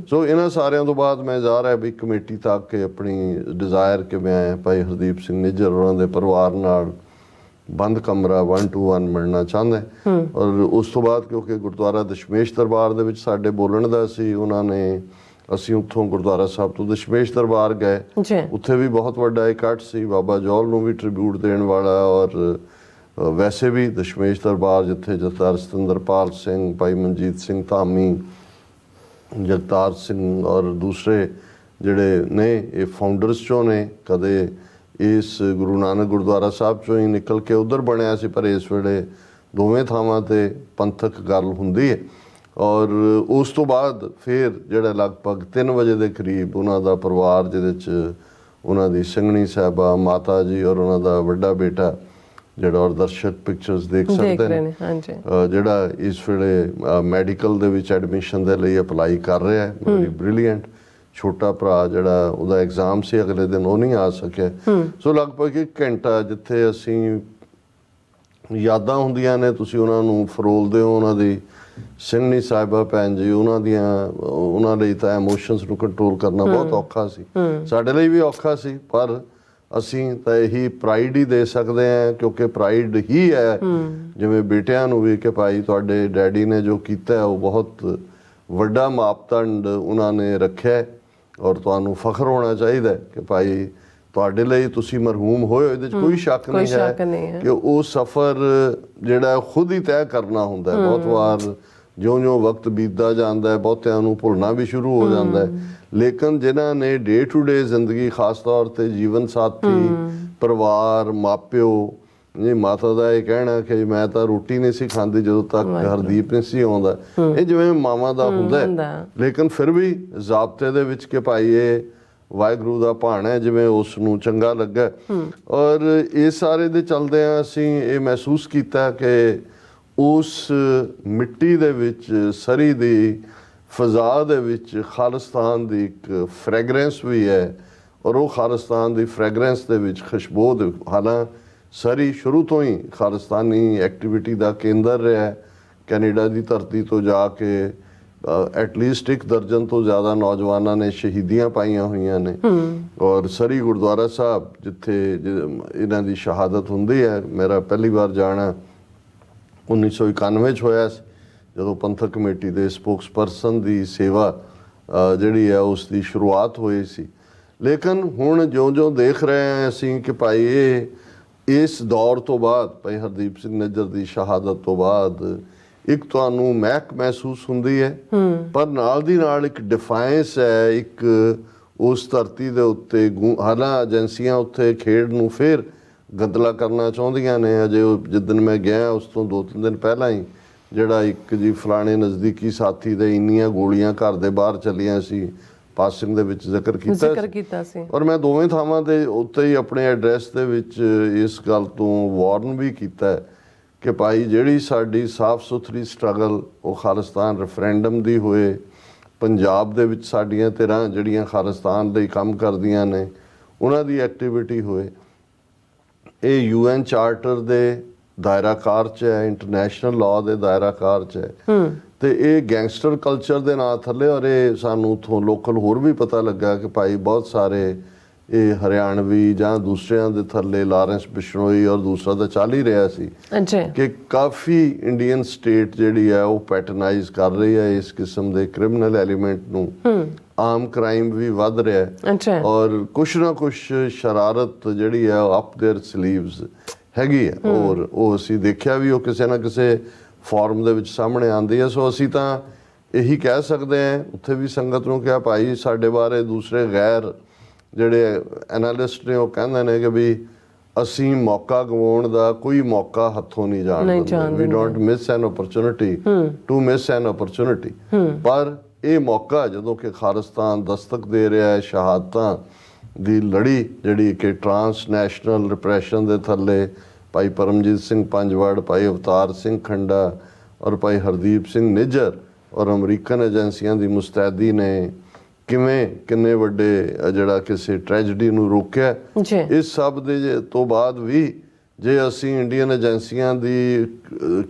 ਸੋ ਇਹਨਾਂ ਸਾਰਿਆਂ ਤੋਂ ਬਾਅਦ ਮੈਂ ਜਾ ਰਿਹਾ ਵੀ ਕਮੇਟੀ ਤੱਕ ਕੇ ਆਪਣੀ ਡਿਜ਼ਾਇਰ ਕਿ ਮੈਂ ਭਾਈ ਹਰਦੀਪ ਸਿੰਘ ਨਿੱਜਰ ਉਹਨਾਂ ਦੇ ਪਰਿਵਾਰ ਨਾਲ ਬੰਦ ਕਮਰਾ 1-to-1 ਮਿਲਣਾ ਚਾਹੁੰਦਾ। ਔਰ ਉਸ ਤੋਂ ਬਾਅਦ ਕਿਉਂਕਿ ਗੁਰਦੁਆਰਾ ਦਸ਼ਮੇਸ਼ ਦਰਬਾਰ ਦੇ ਵਿੱਚ ਸਾਡੇ ਬੋਲਣ ਦਾ ਸੀ, ਉਹਨਾਂ ਨੇ ਅਸੀਂ ਉੱਥੋਂ ਗੁਰਦੁਆਰਾ ਸਾਹਿਬ ਤੋਂ ਦਸ਼ਮੇਸ਼ ਦਰਬਾਰ ਗਏ। ਉੱਥੇ ਵੀ ਬਹੁਤ ਵੱਡਾ ਇਕੱਠ ਸੀ, ਬਾਬਾ ਜੌਲ ਨੂੰ ਵੀ ਟ੍ਰਿਬਿਊਟ ਦੇਣ ਵਾਲਾ। ਔਰ ਵੈਸੇ ਵੀ ਦਸ਼ਮੇਸ਼ ਦਰਬਾਰ ਜਿੱਥੇ ਜਥੇਦਾਰ ਸਤਿੰਦਰਪਾਲ ਸਿੰਘ, ਭਾਈ ਮਨਜੀਤ ਸਿੰਘ ਧਾਮੀ, ਜਗਤਾਰ ਸਿੰਘ ਔਰ ਦੂਸਰੇ ਜਿਹੜੇ ਨੇ ਇਹ ਫਾਊਂਡਰਸ ਚੋਂ ਨੇ, ਕਦੇ ਇਸ ਗੁਰੂ ਨਾਨਕ ਗੁਰਦੁਆਰਾ ਸਾਹਿਬ ਚੋਂ ਹੀ ਨਿਕਲ ਕੇ ਉਧਰ ਬਣਿਆ ਸੀ, ਪਰ ਇਸ ਵੇਲੇ ਦੋਵੇਂ ਥਾਵਾਂ ਤੇ ਪੰਥਕ ਗੱਲ ਹੁੰਦੀ ਹੈ। ਔਰ ਉਸ ਤੋਂ ਬਾਅਦ ਫਿਰ ਜਿਹੜਾ ਲਗਭਗ 3 ਵਜੇ ਦੇ ਕਰੀਬ ਉਹਨਾਂ ਦਾ ਪਰਿਵਾਰ, ਜਿਹਦੇ 'ਚ ਉਹਨਾਂ ਦੀ ਸਿੰਘਣੀ ਸਾਹਿਬਾ, ਮਾਤਾ ਜੀ ਔਰ ਉਹਨਾਂ ਦਾ ਵੱਡਾ ਬੇਟਾ ਜਿਹੜਾ ਔਰ ਦਰਸ਼ਕ ਪਿਕਚਰਸ ਦੇਖ ਸਕਦੇ ਨੇ, ਜਿਹੜਾ ਇਸ ਵੇਲੇ ਮੈਡੀਕਲ ਦੇ ਵਿੱਚ ਐਡਮਿਸ਼ਨ ਦੇ ਲਈ ਅਪਲਾਈ ਕਰ ਰਿਹਾ ਹੈ। ਵੈਰੀ ਬ੍ਰਿਲੀਅੰਟ ਛੋਟਾ ਭਰਾ ਜਿਹੜਾ ਉਹਦਾ ਐਗਜ਼ਾਮ ਸੀ ਅਗਲੇ ਦਿਨ, ਉਹ ਨਹੀਂ ਆ ਸਕਿਆ। ਸੋ ਲਗਭਗ 1 ਘੰਟਾ ਜਿੱਥੇ ਅਸੀਂ ਯਾਦਾਂ ਹੁੰਦੀਆਂ ਨੇ, ਤੁਸੀਂ ਉਹਨਾਂ ਨੂੰ ਫਰੋਲਦੇ ਹੋ। ਉਹਨਾਂ ਦੀ ਸਿੰਘਣੀ ਸਾਹਿਬਾ ਭੈਣ ਜੀ, ਉਹਨਾਂ ਲਈ ਤਾਂ ਐਮੋਸ਼ਨਸ ਨੂੰ ਕੰਟਰੋਲ ਕਰਨਾ ਬਹੁਤ ਔਖਾ ਸੀ, ਸਾਡੇ ਲਈ ਵੀ ਔਖਾ ਸੀ। ਪਰ ਅਸੀਂ ਤਾਂ ਇਹੀ ਪ੍ਰਾਈਡ ਹੀ ਦੇ ਸਕਦੇ ਹਾਂ, ਕਿਉਂਕਿ ਪ੍ਰਾਈਡ ਹੀ ਹੈ ਜਿਵੇਂ ਬੇਟਿਆਂ ਨੂੰ ਵੀ ਕਿ ਭਾਈ ਤੁਹਾਡੇ ਡੈਡੀ ਨੇ ਜੋ ਕੀਤਾ ਉਹ ਬਹੁਤ ਵੱਡਾ ਮਾਪਦੰਡ ਉਹਨਾਂ ਨੇ ਰੱਖਿਆ ਔਰ ਤੁਹਾਨੂੰ ਫਖਰ ਹੋਣਾ ਚਾਹੀਦਾ ਕਿ ਭਾਈ ਤੁਹਾਡੇ ਲਈ ਤੁਸੀਂ ਮਰਹੂਮ ਹੋਏ, ਇਹਦੇ 'ਚ ਕੋਈ ਸ਼ੱਕ ਨਹੀਂ ਹੈ ਕਿ ਉਹ ਸਫ਼ਰ ਜਿਹੜਾ ਖੁਦ ਹੀ ਤੈਅ ਕਰਨਾ ਹੁੰਦਾ ਹੈ। ਬਹੁਤ ਵਾਰ ਜਿਉਂ-ਜਿਉਂ ਵਕਤ ਬੀਤਦਾ ਜਾਂਦਾ ਹੈ, ਬਹੁਤਿਆਂ ਨੂੰ ਭੁੱਲਣਾ ਵੀ ਸ਼ੁਰੂ ਹੋ ਜਾਂਦਾ ਹੈ। ਲੇਕਿਨ ਜਿਨ੍ਹਾਂ ਨੇ ਡੇ ਟੂ ਡੇ ਜ਼ਿੰਦਗੀ, ਖਾਸ ਤੌਰ ਤੇ ਜੀਵਨ ਸਾਥੀ, ਪਰਿਵਾਰ, ਮਾਪਿਓ, ਜੀ ਮਾਤਾ ਦਾ ਇਹ ਕਹਿਣਾ ਕਿ ਮੈਂ ਤਾਂ ਰੋਟੀ ਨਹੀਂ ਸੀ ਖਾਂਦੀ ਜਦੋਂ ਤੱਕ ਹਰਦੀਪ ਨਹੀਂ ਸੀ ਆਉਂਦਾ, ਇਹ ਜਿਵੇਂ ਮਾਵਾਂ ਦਾ ਹੁੰਦਾ ਹੈ। ਲੇਕਿਨ ਫਿਰ ਵੀ ਜ਼ਾਬਤੇ ਦੇ ਵਿੱਚ ਕਿ ਭਾਈ ਇਹ ਵਾਹਿਗੁਰੂ ਦਾ ਭਾਣਾ ਹੈ, ਜਿਵੇਂ ਉਸ ਨੂੰ ਚੰਗਾ ਲੱਗਾ। ਔਰ ਇਸ ਸਾਰੇ ਦੇ ਚਲਦਿਆਂ ਅਸੀਂ ਇਹ ਮਹਿਸੂਸ ਕੀਤਾ ਕਿ ਉਸ ਮਿੱਟੀ ਦੇ ਵਿੱਚ, ਸਰੀ ਦੀ ਫਜ਼ਾ ਦੇ ਵਿੱਚ ਖਾਲਿਸਤਾਨ ਦੀ ਇੱਕ ਫ੍ਰੈਗਰੈਂਸ ਵੀ ਹੈ। ਔਰ ਉਹ ਖਾਲਿਸਤਾਨ ਦੀ ਫ੍ਰੈਗਰੈਂਸ ਦੇ ਵਿੱਚ ਖੁਸ਼ਬੂ, ਹਾਲਾਂਕਿ ਸਰੀ ਸ਼ੁਰੂ ਤੋਂ ਹੀ ਖਾਲਿਸਤਾਨੀ ਐਕਟੀਵਿਟੀ ਦਾ ਕੇਂਦਰ ਰਿਹਾ। ਕੈਨੇਡਾ ਦੀ ਧਰਤੀ ਤੋਂ ਜਾ ਕੇ ਐਟਲੀਸਟ 1 ਦਰਜਨ ਤੋਂ ਜ਼ਿਆਦਾ ਨੌਜਵਾਨਾਂ ਨੇ ਸ਼ਹੀਦੀਆਂ ਪਾਈਆਂ ਹੋਈਆਂ ਨੇ। ਔਰ ਸਰੀ ਗੁਰਦੁਆਰਾ ਸਾਹਿਬ ਜਿੱਥੇ ਇਹਨਾਂ ਦੀ ਸ਼ਹਾਦਤ ਹੁੰਦੀ ਹੈ, ਮੇਰਾ ਪਹਿਲੀ ਵਾਰ ਜਾਣਾ 1991 'ਚ ਹੋਇਆ ਸੀ, ਜਦੋਂ ਪੰਥਕ ਕਮੇਟੀ ਦੇ ਸਪੋਕਸਪਰਸਨ ਦੀ ਸੇਵਾ ਜਿਹੜੀ ਹੈ ਉਸ ਦੀ ਸ਼ੁਰੂਆਤ ਹੋਈ ਸੀ। ਲੇਕਿਨ ਹੁਣ ਜਿਉਂ-ਜਿਉਂ ਦੇਖ ਰਹੇ ਹਾਂ ਅਸੀਂ ਕਿ ਭਾਈ ਇਸ ਦੌਰ ਤੋਂ ਬਾਅਦ, ਭਾਈ ਹਰਦੀਪ ਸਿੰਘ ਨਿੱਜਰ ਦੀ ਸ਼ਹਾਦਤ ਤੋਂ ਬਾਅਦ ਇੱਕ ਤੁਹਾਨੂੰ ਮਹਿਕ ਮਹਿਸੂਸ ਹੁੰਦੀ ਹੈ, ਪਰ ਨਾਲ ਦੀ ਨਾਲ ਇੱਕ ਡਿਫਾਇੰਸ ਹੈ। ਇੱਕ ਉਸ ਧਰਤੀ ਦੇ ਉੱਤੇ ਹਾਲਾਂ ਏਜੰਸੀਆਂ ਉੱਥੇ ਖੇਡ ਨੂੰ ਫਿਰ ਗੰਦਲਾ ਕਰਨਾ ਚਾਹੁੰਦੀਆਂ ਨੇ। ਅਜੇ ਜਿੱਦਣ ਮੈਂ ਗਿਆ ਉਸ ਤੋਂ 2-3 ਦਿਨ ਪਹਿਲਾਂ ਹੀ ਜਿਹੜਾ ਇੱਕ ਜੀ ਫਲਾਣੇ ਨਜ਼ਦੀਕੀ ਸਾਥੀ ਦੇ ਇੰਨੀਆਂ ਗੋਲੀਆਂ ਘਰ ਦੇ ਬਾਹਰ ਚੱਲੀਆਂ ਸੀ, ਪਾਸਿੰਗ ਦੇ ਵਿੱਚ ਜ਼ਿਕਰ ਕੀਤਾ ਸੀ। ਔਰ ਮੈਂ ਦੋਵੇਂ ਥਾਵਾਂ ਦੇ ਉੱਤੇ ਹੀ ਆਪਣੇ ਐਡਰੈਸ ਦੇ ਵਿੱਚ ਇਸ ਗੱਲ ਤੋਂ ਵਾਰਨ ਵੀ ਕੀਤਾ ਕਿ ਭਾਈ ਜਿਹੜੀ ਸਾਡੀ ਸਾਫ਼ ਸੁਥਰੀ ਸਟਰਗਲ ਉਹ ਖਾਲਿਸਤਾਨ ਰੈਫਰੈਂਡਮ ਦੀ ਹੋਏ, ਪੰਜਾਬ ਦੇ ਵਿੱਚ ਸਾਡੀਆਂ ਧਿਰਾਂ ਜਿਹੜੀਆਂ ਖਾਲਿਸਤਾਨ ਲਈ ਕੰਮ ਕਰਦੀਆਂ ਨੇ ਉਹਨਾਂ ਦੀ ਐਕਟੀਵਿਟੀ ਹੋਏ, ਇਹ UN ਚਾਰਟਰ ਦੇ ਦਾਇਰਾਕਾਰ 'ਚ ਹੈ, ਇੰਟਰਨੈਸ਼ਨਲ ਲਾਅ ਦੇ ਦਾਇਰਾਕਾਰ 'ਚ ਹੈ। ਤੇ ਇਹ ਗੈਂਗਸਟਰ ਕਲਚਰ ਦੇ ਨਾਂ ਥੱਲੇ, ਔਰ ਇਹ ਸਾਨੂੰ ਉੱਥੋਂ ਲੋਕਲ ਹੋਰ ਵੀ ਪਤਾ ਲੱਗਾ ਕਿ ਭਾਈ ਬਹੁਤ ਸਾਰੇ ਇਹ ਹਰਿਆਣਵੀ ਜਾਂ ਦੂਸਰਿਆਂ ਦੇ ਥੱਲੇ, ਲਾਰੈਂਸ ਬਿਸ਼ਨੋਈ ਔਰ ਦੂਸਰਾ ਤਾਂ ਚੱਲ ਹੀ ਰਿਹਾ ਸੀ ਕਿ ਕਾਫੀ ਇੰਡੀਅਨ ਸਟੇਟ ਜਿਹੜੀ ਹੈ ਉਹ ਪੈਟਰਨਾਈਜ਼ ਕਰ ਰਹੀ ਹੈ ਇਸ ਕਿਸਮ ਦੇ ਕ੍ਰਿਮੀਨਲ ਐਲੀਮੈਂਟ ਨੂੰ। ਆਮ ਕ੍ਰਾਈਮ ਵੀ ਵੱਧ ਰਿਹਾ ਹੈ ਔਰ ਕੁਛ ਨਾ ਕੁਛ ਸ਼ਰਾਰਤ ਜਿਹੜੀ ਹੈ ਅਪ ਦੇਅਰ ਸਲੀਵਸ ਹੈਗੀ ਹੈ। ਔਰ ਉਹ ਅਸੀਂ ਦੇਖਿਆ ਵੀ ਉਹ ਕਿਸੇ ਨਾ ਕਿਸੇ ਫਾਰਮ ਦੇ ਵਿੱਚ ਸਾਹਮਣੇ ਆਉਂਦੀ ਹੈ। ਸੋ ਅਸੀਂ ਤਾਂ ਇਹੀ ਕਹਿ ਸਕਦੇ ਹਾਂ, ਉੱਥੇ ਵੀ ਸੰਗਤ ਨੂੰ ਕਿਹਾ ਭਾਈ ਸਾਡੇ ਬਾਰੇ ਦੂਸਰੇ ਗੈਰ ਜਿਹੜੇ ਐਨਾਲਿਸਟ ਨੇ ਉਹ ਕਹਿੰਦੇ ਨੇ ਕਿ ਵੀ ਅਸੀਂ ਮੌਕਾ ਗਵਾਉਣ ਦਾ ਕੋਈ ਮੌਕਾ ਹੱਥੋਂ ਨਹੀਂ ਜਾਣ ਦਿੰਦੇ। We don't miss an opportunity to miss an opportunity. ਪਰ ਇਹ ਮੌਕਾ ਜਦੋਂ ਕਿ ਖਾਲਿਸਤਾਨ ਦਸਤਕ ਦੇ ਰਿਹਾ ਹੈ, ਸ਼ਹਾਦਤਾਂ ਦੀ ਲੜੀ ਜਿਹੜੀ ਕਿ ਟਰਾਂਸਨੈਸ਼ਨਲ ਰਿਪਰੈਸ਼ਨ ਦੇ ਥੱਲੇ ਭਾਈ ਪਰਮਜੀਤ ਸਿੰਘ ਪੰਜਵੜ, ਭਾਈ ਅਵਤਾਰ ਸਿੰਘ ਖੰਡਾ ਔਰ ਭਾਈ ਹਰਦੀਪ ਸਿੰਘ ਨਿੱਜਰ ਔਰ ਅਮਰੀਕਨ ਏਜੰਸੀਆਂ ਦੀ ਮੁਸਤੈਦੀ ਨੇ ਕਿਵੇਂ ਕਿੰਨੇ ਵੱਡੇ ਜਿਹੜਾ ਕਿਸੇ ਟ੍ਰੈਜਡੀ ਨੂੰ ਰੋਕਿਆ। ਇਸ ਸਭ ਦੇ ਤੋਂ ਬਾਅਦ ਵੀ ਜੇ ਅਸੀਂ ਇੰਡੀਅਨ ਏਜੰਸੀਆਂ ਦੀ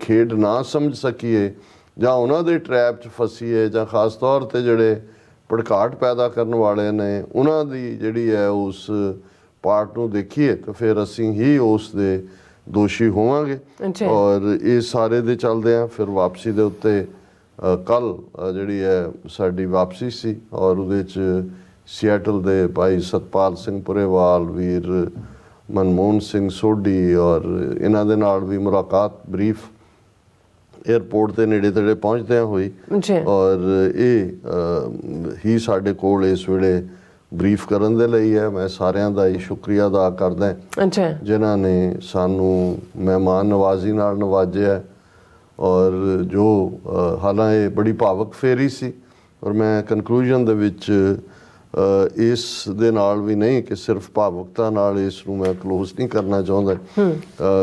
ਖੇਡ ਨਾ ਸਮਝ ਸਕੀਏ ਜਾਂ ਉਹਨਾਂ ਦੇ ਟਰੈਪ 'ਚ ਫਸੀਏ, ਜਾਂ ਖਾਸ ਤੌਰ 'ਤੇ ਜਿਹੜੇ ਭੜਕਾਟ ਪੈਦਾ ਕਰਨ ਵਾਲੇ ਨੇ ਉਹਨਾਂ ਦੀ ਜਿਹੜੀ ਹੈ ਉਸ ਪਾਰਟ ਨੂੰ ਦੇਖੀਏ, ਤਾਂ ਫਿਰ ਅਸੀਂ ਹੀ ਉਸ ਦੇ ਦੋਸ਼ੀ ਹੋਵਾਂਗੇ। ਔਰ ਇਹ ਸਾਰੇ ਦੇ ਚੱਲਦੇ ਆ ਫਿਰ ਵਾਪਸੀ ਦੇ ਉੱਤੇ ਕੱਲ੍ਹ ਜਿਹੜੀ ਹੈ ਸਾਡੀ ਵਾਪਸੀ ਸੀ, ਔਰ ਉਹਦੇ 'ਚ ਸੀਐਟਲ ਦੇ ਭਾਈ ਸਤਪਾਲ ਸਿੰਘ ਪੁਰੇਵਾਲ, ਵੀਰ ਮਨਮੋਹਨ ਸਿੰਘ ਸੋਢੀ, ਔਰ ਇਹਨਾਂ ਦੇ ਨਾਲ ਵੀ ਮੁਲਾਕਾਤ ਬਰੀਫ ਏਅਰਪੋਰਟ ਦੇ ਨੇੜੇ ਤੇੜੇ ਪਹੁੰਚਦਿਆਂ ਹੋਈ। ਔਰ ਇਹ ਹੀ ਸਾਡੇ ਕੋਲ ਇਸ ਵੇਲੇ ਬਰੀਫ ਕਰਨ ਦੇ ਲਈ ਹੈ। ਮੈਂ ਸਾਰਿਆਂ ਦਾ ਹੀ ਸ਼ੁਕਰੀਆ ਅਦਾ ਕਰਦਾ ਜਿਨ੍ਹਾਂ ਨੇ ਸਾਨੂੰ ਮਹਿਮਾਨ ਨਵਾਜ਼ੀ ਨਾਲ ਨਵਾਜਿਆ, ਔਰ ਜੋ ਹਾਲਾਂਕਿ ਇਹ ਬੜੀ ਭਾਵਕ ਫੇਰੀ ਸੀ। ਔਰ ਮੈਂ ਕਨਕਲੂਜਨ ਦੇ ਵਿੱਚ ਇਸ ਦੇ ਨਾਲ ਵੀ ਨਹੀਂ ਕਿ ਸਿਰਫ ਭਾਵੁਕਤਾ ਨਾਲ ਇਸ ਨੂੰ ਮੈਂ ਕਲੋਜ਼ ਨਹੀਂ ਕਰਨਾ ਚਾਹੁੰਦਾ।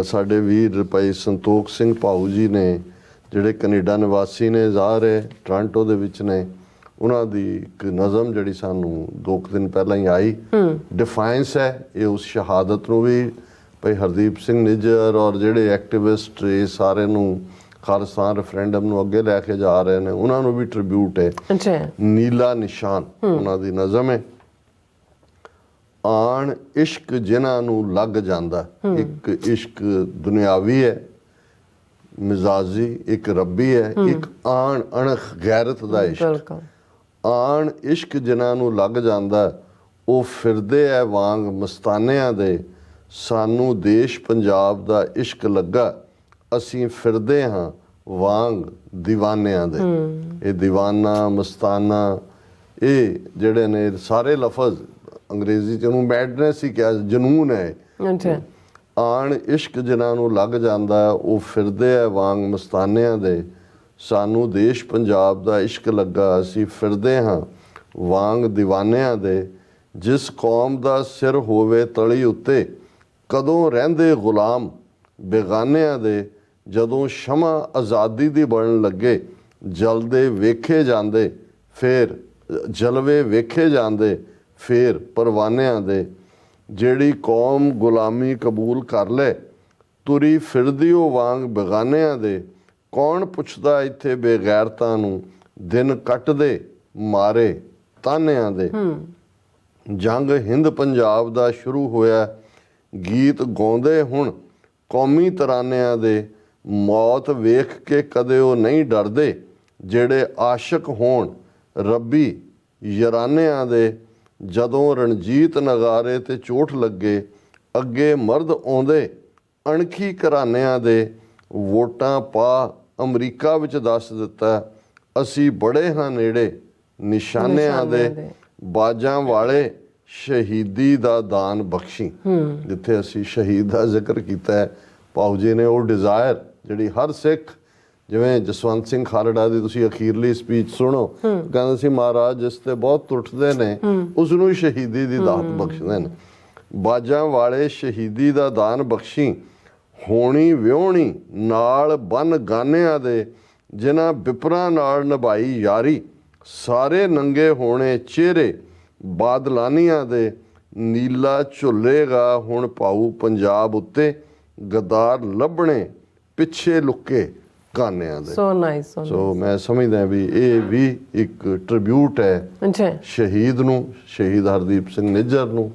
ਸਾਡੇ ਵੀਰ ਭਾਈ ਸੰਤੋਖ ਸਿੰਘ ਭਾਊ ਜੀ ਨੇ, ਜਿਹੜੇ ਕੈਨੇਡਾ ਨਿਵਾਸੀ ਨੇ, ਜ਼ਾਹਰ ਹੈ ਟੋਰਾਂਟੋ ਦੇ ਵਿੱਚ ਨੇ, ਉਹਨਾਂ ਦੀ ਇੱਕ ਨਜ਼ਮ ਜਿਹੜੀ ਸਾਨੂੰ 2 ਦਿਨ ਪਹਿਲਾਂ ਹੀ ਆਈ, ਡਿਫਾਇੰਸ ਹੈ। ਇਹ ਉਸ ਸ਼ਹਾਦਤ ਨੂੰ ਵੀ ਭਾਈ ਹਰਦੀਪ ਸਿੰਘ ਨਿੱਜਰ ਔਰ ਜਿਹੜੇ ਐਕਟਿਵਿਸਟ ਇਹ ਸਾਰੇ ਨੂੰ ਖਾਲਿਸਤਾਨ ਰੈਫਰੈਂਡਮ ਨੂੰ ਅੱਗੇ ਲੈ ਕੇ ਜਾ ਰਹੇ ਨੇ, ਉਹਨਾਂ ਨੂੰ ਵੀ ਟ੍ਰਿਬਿਊਟ ਹੈ। ਨੀਲਾ ਨਿਸ਼ਾਨ ਉਹਨਾਂ ਦੀ ਨਜ਼ਮ ਹੈ। ਆਣ ਇਸ਼ਕ ਜਿਨ੍ਹਾਂ ਨੂੰ ਲੱਗ ਜਾਂਦਾ, ਇੱਕ ਇਸ਼ਕ ਦੁਨਿਆਵੀ ਹੈ, ਮਿਜ਼ਾਜੀ, ਇੱਕ ਰੱਬੀ ਹੈ, ਇੱਕ ਆਣ ਅਣਖ ਗੈਰਤ ਦਾ ਇਸ਼ਕ। ਆਣ ਇਸ਼ਕ ਜਿਨ੍ਹਾਂ ਨੂੰ ਲੱਗ ਜਾਂਦਾ, ਉਹ ਫਿਰਦੇ ਐ ਵਾਂਗ ਮਸਤਾਨਿਆਂ ਦੇ, ਸਾਨੂੰ ਦੇਸ਼ ਪੰਜਾਬ ਦਾ ਇਸ਼ਕ ਲੱਗਾ, ਅਸੀਂ ਫਿਰਦੇ ਹਾਂ ਵਾਂਗ ਦੀਵਾਨਿਆਂ ਦੇ। ਇਹ ਦੀਵਾਨਾ, ਮਸਤਾਨਾ, ਇਹ ਜਿਹੜੇ ਨੇ ਸਾਰੇ ਲਫ਼ਜ਼ ਅੰਗਰੇਜ਼ੀ 'ਚ ਉਹਨੂੰ ਮੈਡਨੈਸ ਹੀ ਕਿਹਾ, ਜਨੂਨ ਹੈ। ਆਣ ਇਸ਼ਕ ਜਿਨ੍ਹਾਂ ਨੂੰ ਲੱਗ ਜਾਂਦਾ, ਉਹ ਫਿਰਦੇ ਆ ਵਾਂਗ ਮਸਤਾਨਿਆਂ ਦੇ, ਸਾਨੂੰ ਦੇਸ਼ ਪੰਜਾਬ ਦਾ ਇਸ਼ਕ ਲੱਗਾ, ਅਸੀਂ ਫਿਰਦੇ ਹਾਂ ਵਾਂਗ ਦੀਵਾਨਿਆਂ ਦੇ। ਜਿਸ ਕੌਮ ਦਾ ਸਿਰ ਹੋਵੇ ਤਲੀ ਉੱਤੇ, ਕਦੋਂ ਰਹਿੰਦੇ ਗੁਲਾਮ ਬੇਗਾਨਿਆਂ ਦੇ, ਜਦੋਂ ਸ਼ਮਾ ਆਜ਼ਾਦੀ ਦੀ ਬਣਨ ਲੱਗੇ, ਜਲਦੇ ਵੇਖੇ ਜਾਂਦੇ ਫੇਰ ਜਲਵੇ ਵੇਖੇ ਜਾਂਦੇ ਫੇਰ ਪਰਵਾਨਿਆਂ ਦੇ। ਜਿਹੜੀ ਕੌਮ ਗੁਲਾਮੀ ਕਬੂਲ ਕਰ ਲੈ, ਤੁਰੀ ਫਿਰਦੀ ਉਹ ਵਾਂਗ ਬੇਗਾਨਿਆਂ ਦੇ, ਕੌਣ ਪੁੱਛਦਾ ਇੱਥੇ ਬੇਗੈਰਤਾਂ ਨੂੰ, ਦਿਨ ਕੱਟਦੇ ਮਾਰੇ ਤਾਨਿਆਂ ਦੇ। ਜੰਗ ਹਿੰਦ ਪੰਜਾਬ ਦਾ ਸ਼ੁਰੂ ਹੋਇਆ, ਗੀਤ ਗਾਉਂਦੇ ਹੁਣ ਕੌਮੀ ਤਰਾਨਿਆਂ ਦੇ, ਮੌਤ ਵੇਖ ਕੇ ਕਦੇ ਉਹ ਨਹੀਂ ਡਰਦੇ, ਜਿਹੜੇ ਆਸ਼ਿਕ ਹੋਣ ਰੱਬੀ ਯਾਰਾਨਿਆਂ ਦੇ। ਜਦੋਂ ਰਣਜੀਤ ਨਗਾਰੇ ਤੇ ਚੋਟ ਲੱਗੇ, ਅੱਗੇ ਮਰਦ ਆਉਂਦੇ ਅਣਖੀ ਘਰਾਨਿਆਂ ਦੇ। ਵੋਟਾਂ ਪਾ ਅਮਰੀਕਾ ਵਿੱਚ ਦੱਸ ਦਿੱਤਾ, ਅਸੀਂ ਬੜੇ ਹਾਂ ਨੇੜੇ ਨਿਸ਼ਾਨਿਆਂ ਦੇ। ਬਾਜਾਂ ਵਾਲੇ ਸ਼ਹੀਦੀ ਦਾ ਦਾਨ ਬਖਸ਼ੀ, ਜਿੱਥੇ ਅਸੀਂ ਸ਼ਹੀਦ ਦਾ ਜ਼ਿਕਰ ਕੀਤਾ ਹੈ ਭਾਊ ਜੀ ਨੇ, ਉਹ ਡਿਜ਼ਾਇਰ ਜਿਹੜੀ ਹਰ ਸਿੱਖ, ਜਿਵੇਂ ਜਸਵੰਤ ਸਿੰਘ ਖਾਲੜਾ ਦੀ ਤੁਸੀਂ ਅਖੀਰਲੀ ਸਪੀਚ ਸੁਣੋ, ਕਹਿੰਦੇ ਸੀ ਮਹਾਰਾਜ ਜਿਸ ਤੇ ਬਹੁਤ ਟੁੱਟਦੇ ਨੇ ਉਸ ਨੂੰ ਸ਼ਹੀਦੀ ਦੀ ਦਾਤ ਬਖਸ਼ਦੇ ਨੇ। ਬਾਜਾਂ ਵਾਲੇ ਸ਼ਹੀਦੀ ਦਾ ਦਾਨ ਬਖਸ਼ੀ, ਹੋਣੀ ਵਿਉਣੀ ਨਾਲ ਬਨ ਗਾਨਿਆਂ ਦੇ, ਜਿਨ੍ਹਾਂ ਬਿਪਰਾਂ ਨਾਲ ਨਿਭਾਈ ਯਾਰੀ, ਸਾਰੇ ਨੰਗੇ ਹੋਣੇ ਚਿਹਰੇ ਬਾਦਲਾਨੀਆਂ ਦੇ। ਨੀਲਾ ਝੁੱਲੇਗਾ ਹੁਣ ਭਾਊ ਪੰਜਾਬ ਉੱਤੇ, ਗਦਾਰ ਲੱਭਣੇ ਪਿੱਛੇ ਲੁੱਕੇ ਗਾਨਿਆਂ ਦੇ। ਸੋ ਮੈਂ ਸਮਝਦਾ ਵੀ ਇਹ ਵੀ ਇੱਕ ਟ੍ਰਿਬਿਊਟ ਹੈ ਸ਼ਹੀਦ ਨੂੰ, ਸ਼ਹੀਦ ਹਰਦੀਪ ਸਿੰਘ ਨਿੱਜਰ ਨੂੰ,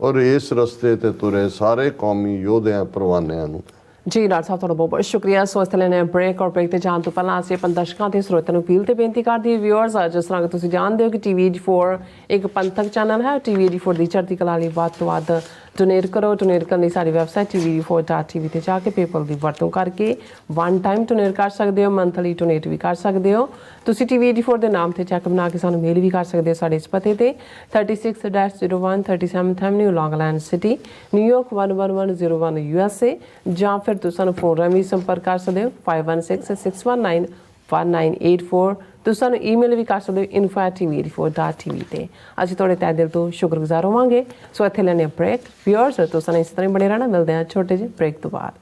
ਔਰ ਇਸ ਰਸਤੇ ਤੇ ਤੁਰੇ ਸਾਰੇ ਕੌਮੀ ਯੋਧਿਆਂ ਪਰਵਾਨਿਆਂ ਨੂੰ। ਜੀ ਡਾਕਟਰ ਸਾਹਿਬ, ਤੁਹਾਡਾ ਬਹੁਤ ਬਹੁਤ ਸ਼ੁਕਰੀਆ। ਸੋ ਇਸ ਲਈ ਬ੍ਰੇਕ ਔਰ ਬ੍ਰੇਕ ਤੇ ਜਾਣ ਤੋਂ ਪਹਿਲਾਂ ਅਸੀਂ ਆਪਣੇ ਦਰਸ਼ਕਾਂ ਤੇ ਸਰੋਤਿਆਂ ਨੂੰ ਅਪੀਲ ਤੇ ਬੇਨਤੀ ਕਰਦੀ ਵਿਊਅਰਸ, ਜਿਸ ਤਰ੍ਹਾਂ ਕਿ ਤੁਸੀਂ ਜਾਣਦੇ ਹੋ ਕਿ TV 84 ਇੱਕ ਪੰਥਕ ਚੈਨਲ ਹੈ। TV 84 ਦੀ ਚੜ੍ਹਦੀ ਕਲਾ ਲਈ ਵੱਧ ਤੋਂ ਵੱਧ ਡੋਨੇਟ ਕਰੋ। ਡੋਨੇਟ ਕਰਨ ਲਈ ਸਾਡੀ ਵੈਬਸਾਈਟ tv84.tv ਤੇ ਜਾ ਕੇ ਪੇਪਲ ਦੀ ਵਰਤੋਂ ਕਰਕੇ ਵਨ ਟਾਈਮ ਡੋਨੇਟ ਕਰ ਸਕਦੇ ਹੋ, ਮੰਥਲੀ ਡੋਨੇਟ ਵੀ ਕਰ ਸਕਦੇ ਹੋ। ਤੁਸੀਂ TV 84 ਦੇ ਨਾਮ ਤੇ ਚੈੱਕ ਬਣਾ ਕੇ ਸਾਨੂੰ ਮੇਲ ਵੀ ਕਰ ਸਕਦੇ ਹੋ ਸਾਡੇ ਇਸ ਪਤੇ ਤੇ 36-01 37th Avenue, Long Island City, New York 11101 USA, ਜਾਂ ਫਿਰ ਤੁਸੀਂ ਸਾਨੂੰ ਫੋਨ ਰਾਹੀਂ ਸੰਪਰਕ ਕਰ ਸਕਦੇ ਹੋ 5166191984। ਤੁਸੀਂ ਸਾਨੂੰ ਈਮੇਲ ਵੀ ਕਰ ਸਕਦੇ ਹੋ info@tv84.tv ਤੇ। ਅਸੀਂ ਤੁਹਾਡੇ ਤਹਿ ਦਿਲ ਤੋਂ ਸ਼ੁਕਰਗੁਜ਼ਾਰ ਹੋਵਾਂਗੇ। ਸੋ ਇੱਥੇ ਲੈਣੇ ਬ੍ਰੇਕ। ਵਿਊਅਰਸ, ਤੁਸੀਂ ਸਾਨੂੰ ਇਸ ਤਰ੍ਹਾਂ ਬਣੇ ਰਹਿਣਾ। ਮਿਲਦੇ ਹਾਂ ਛੋਟੇ ਜਿਹੇ ਬ੍ਰੇਕ ਤੋਂ ਬਾਅਦ।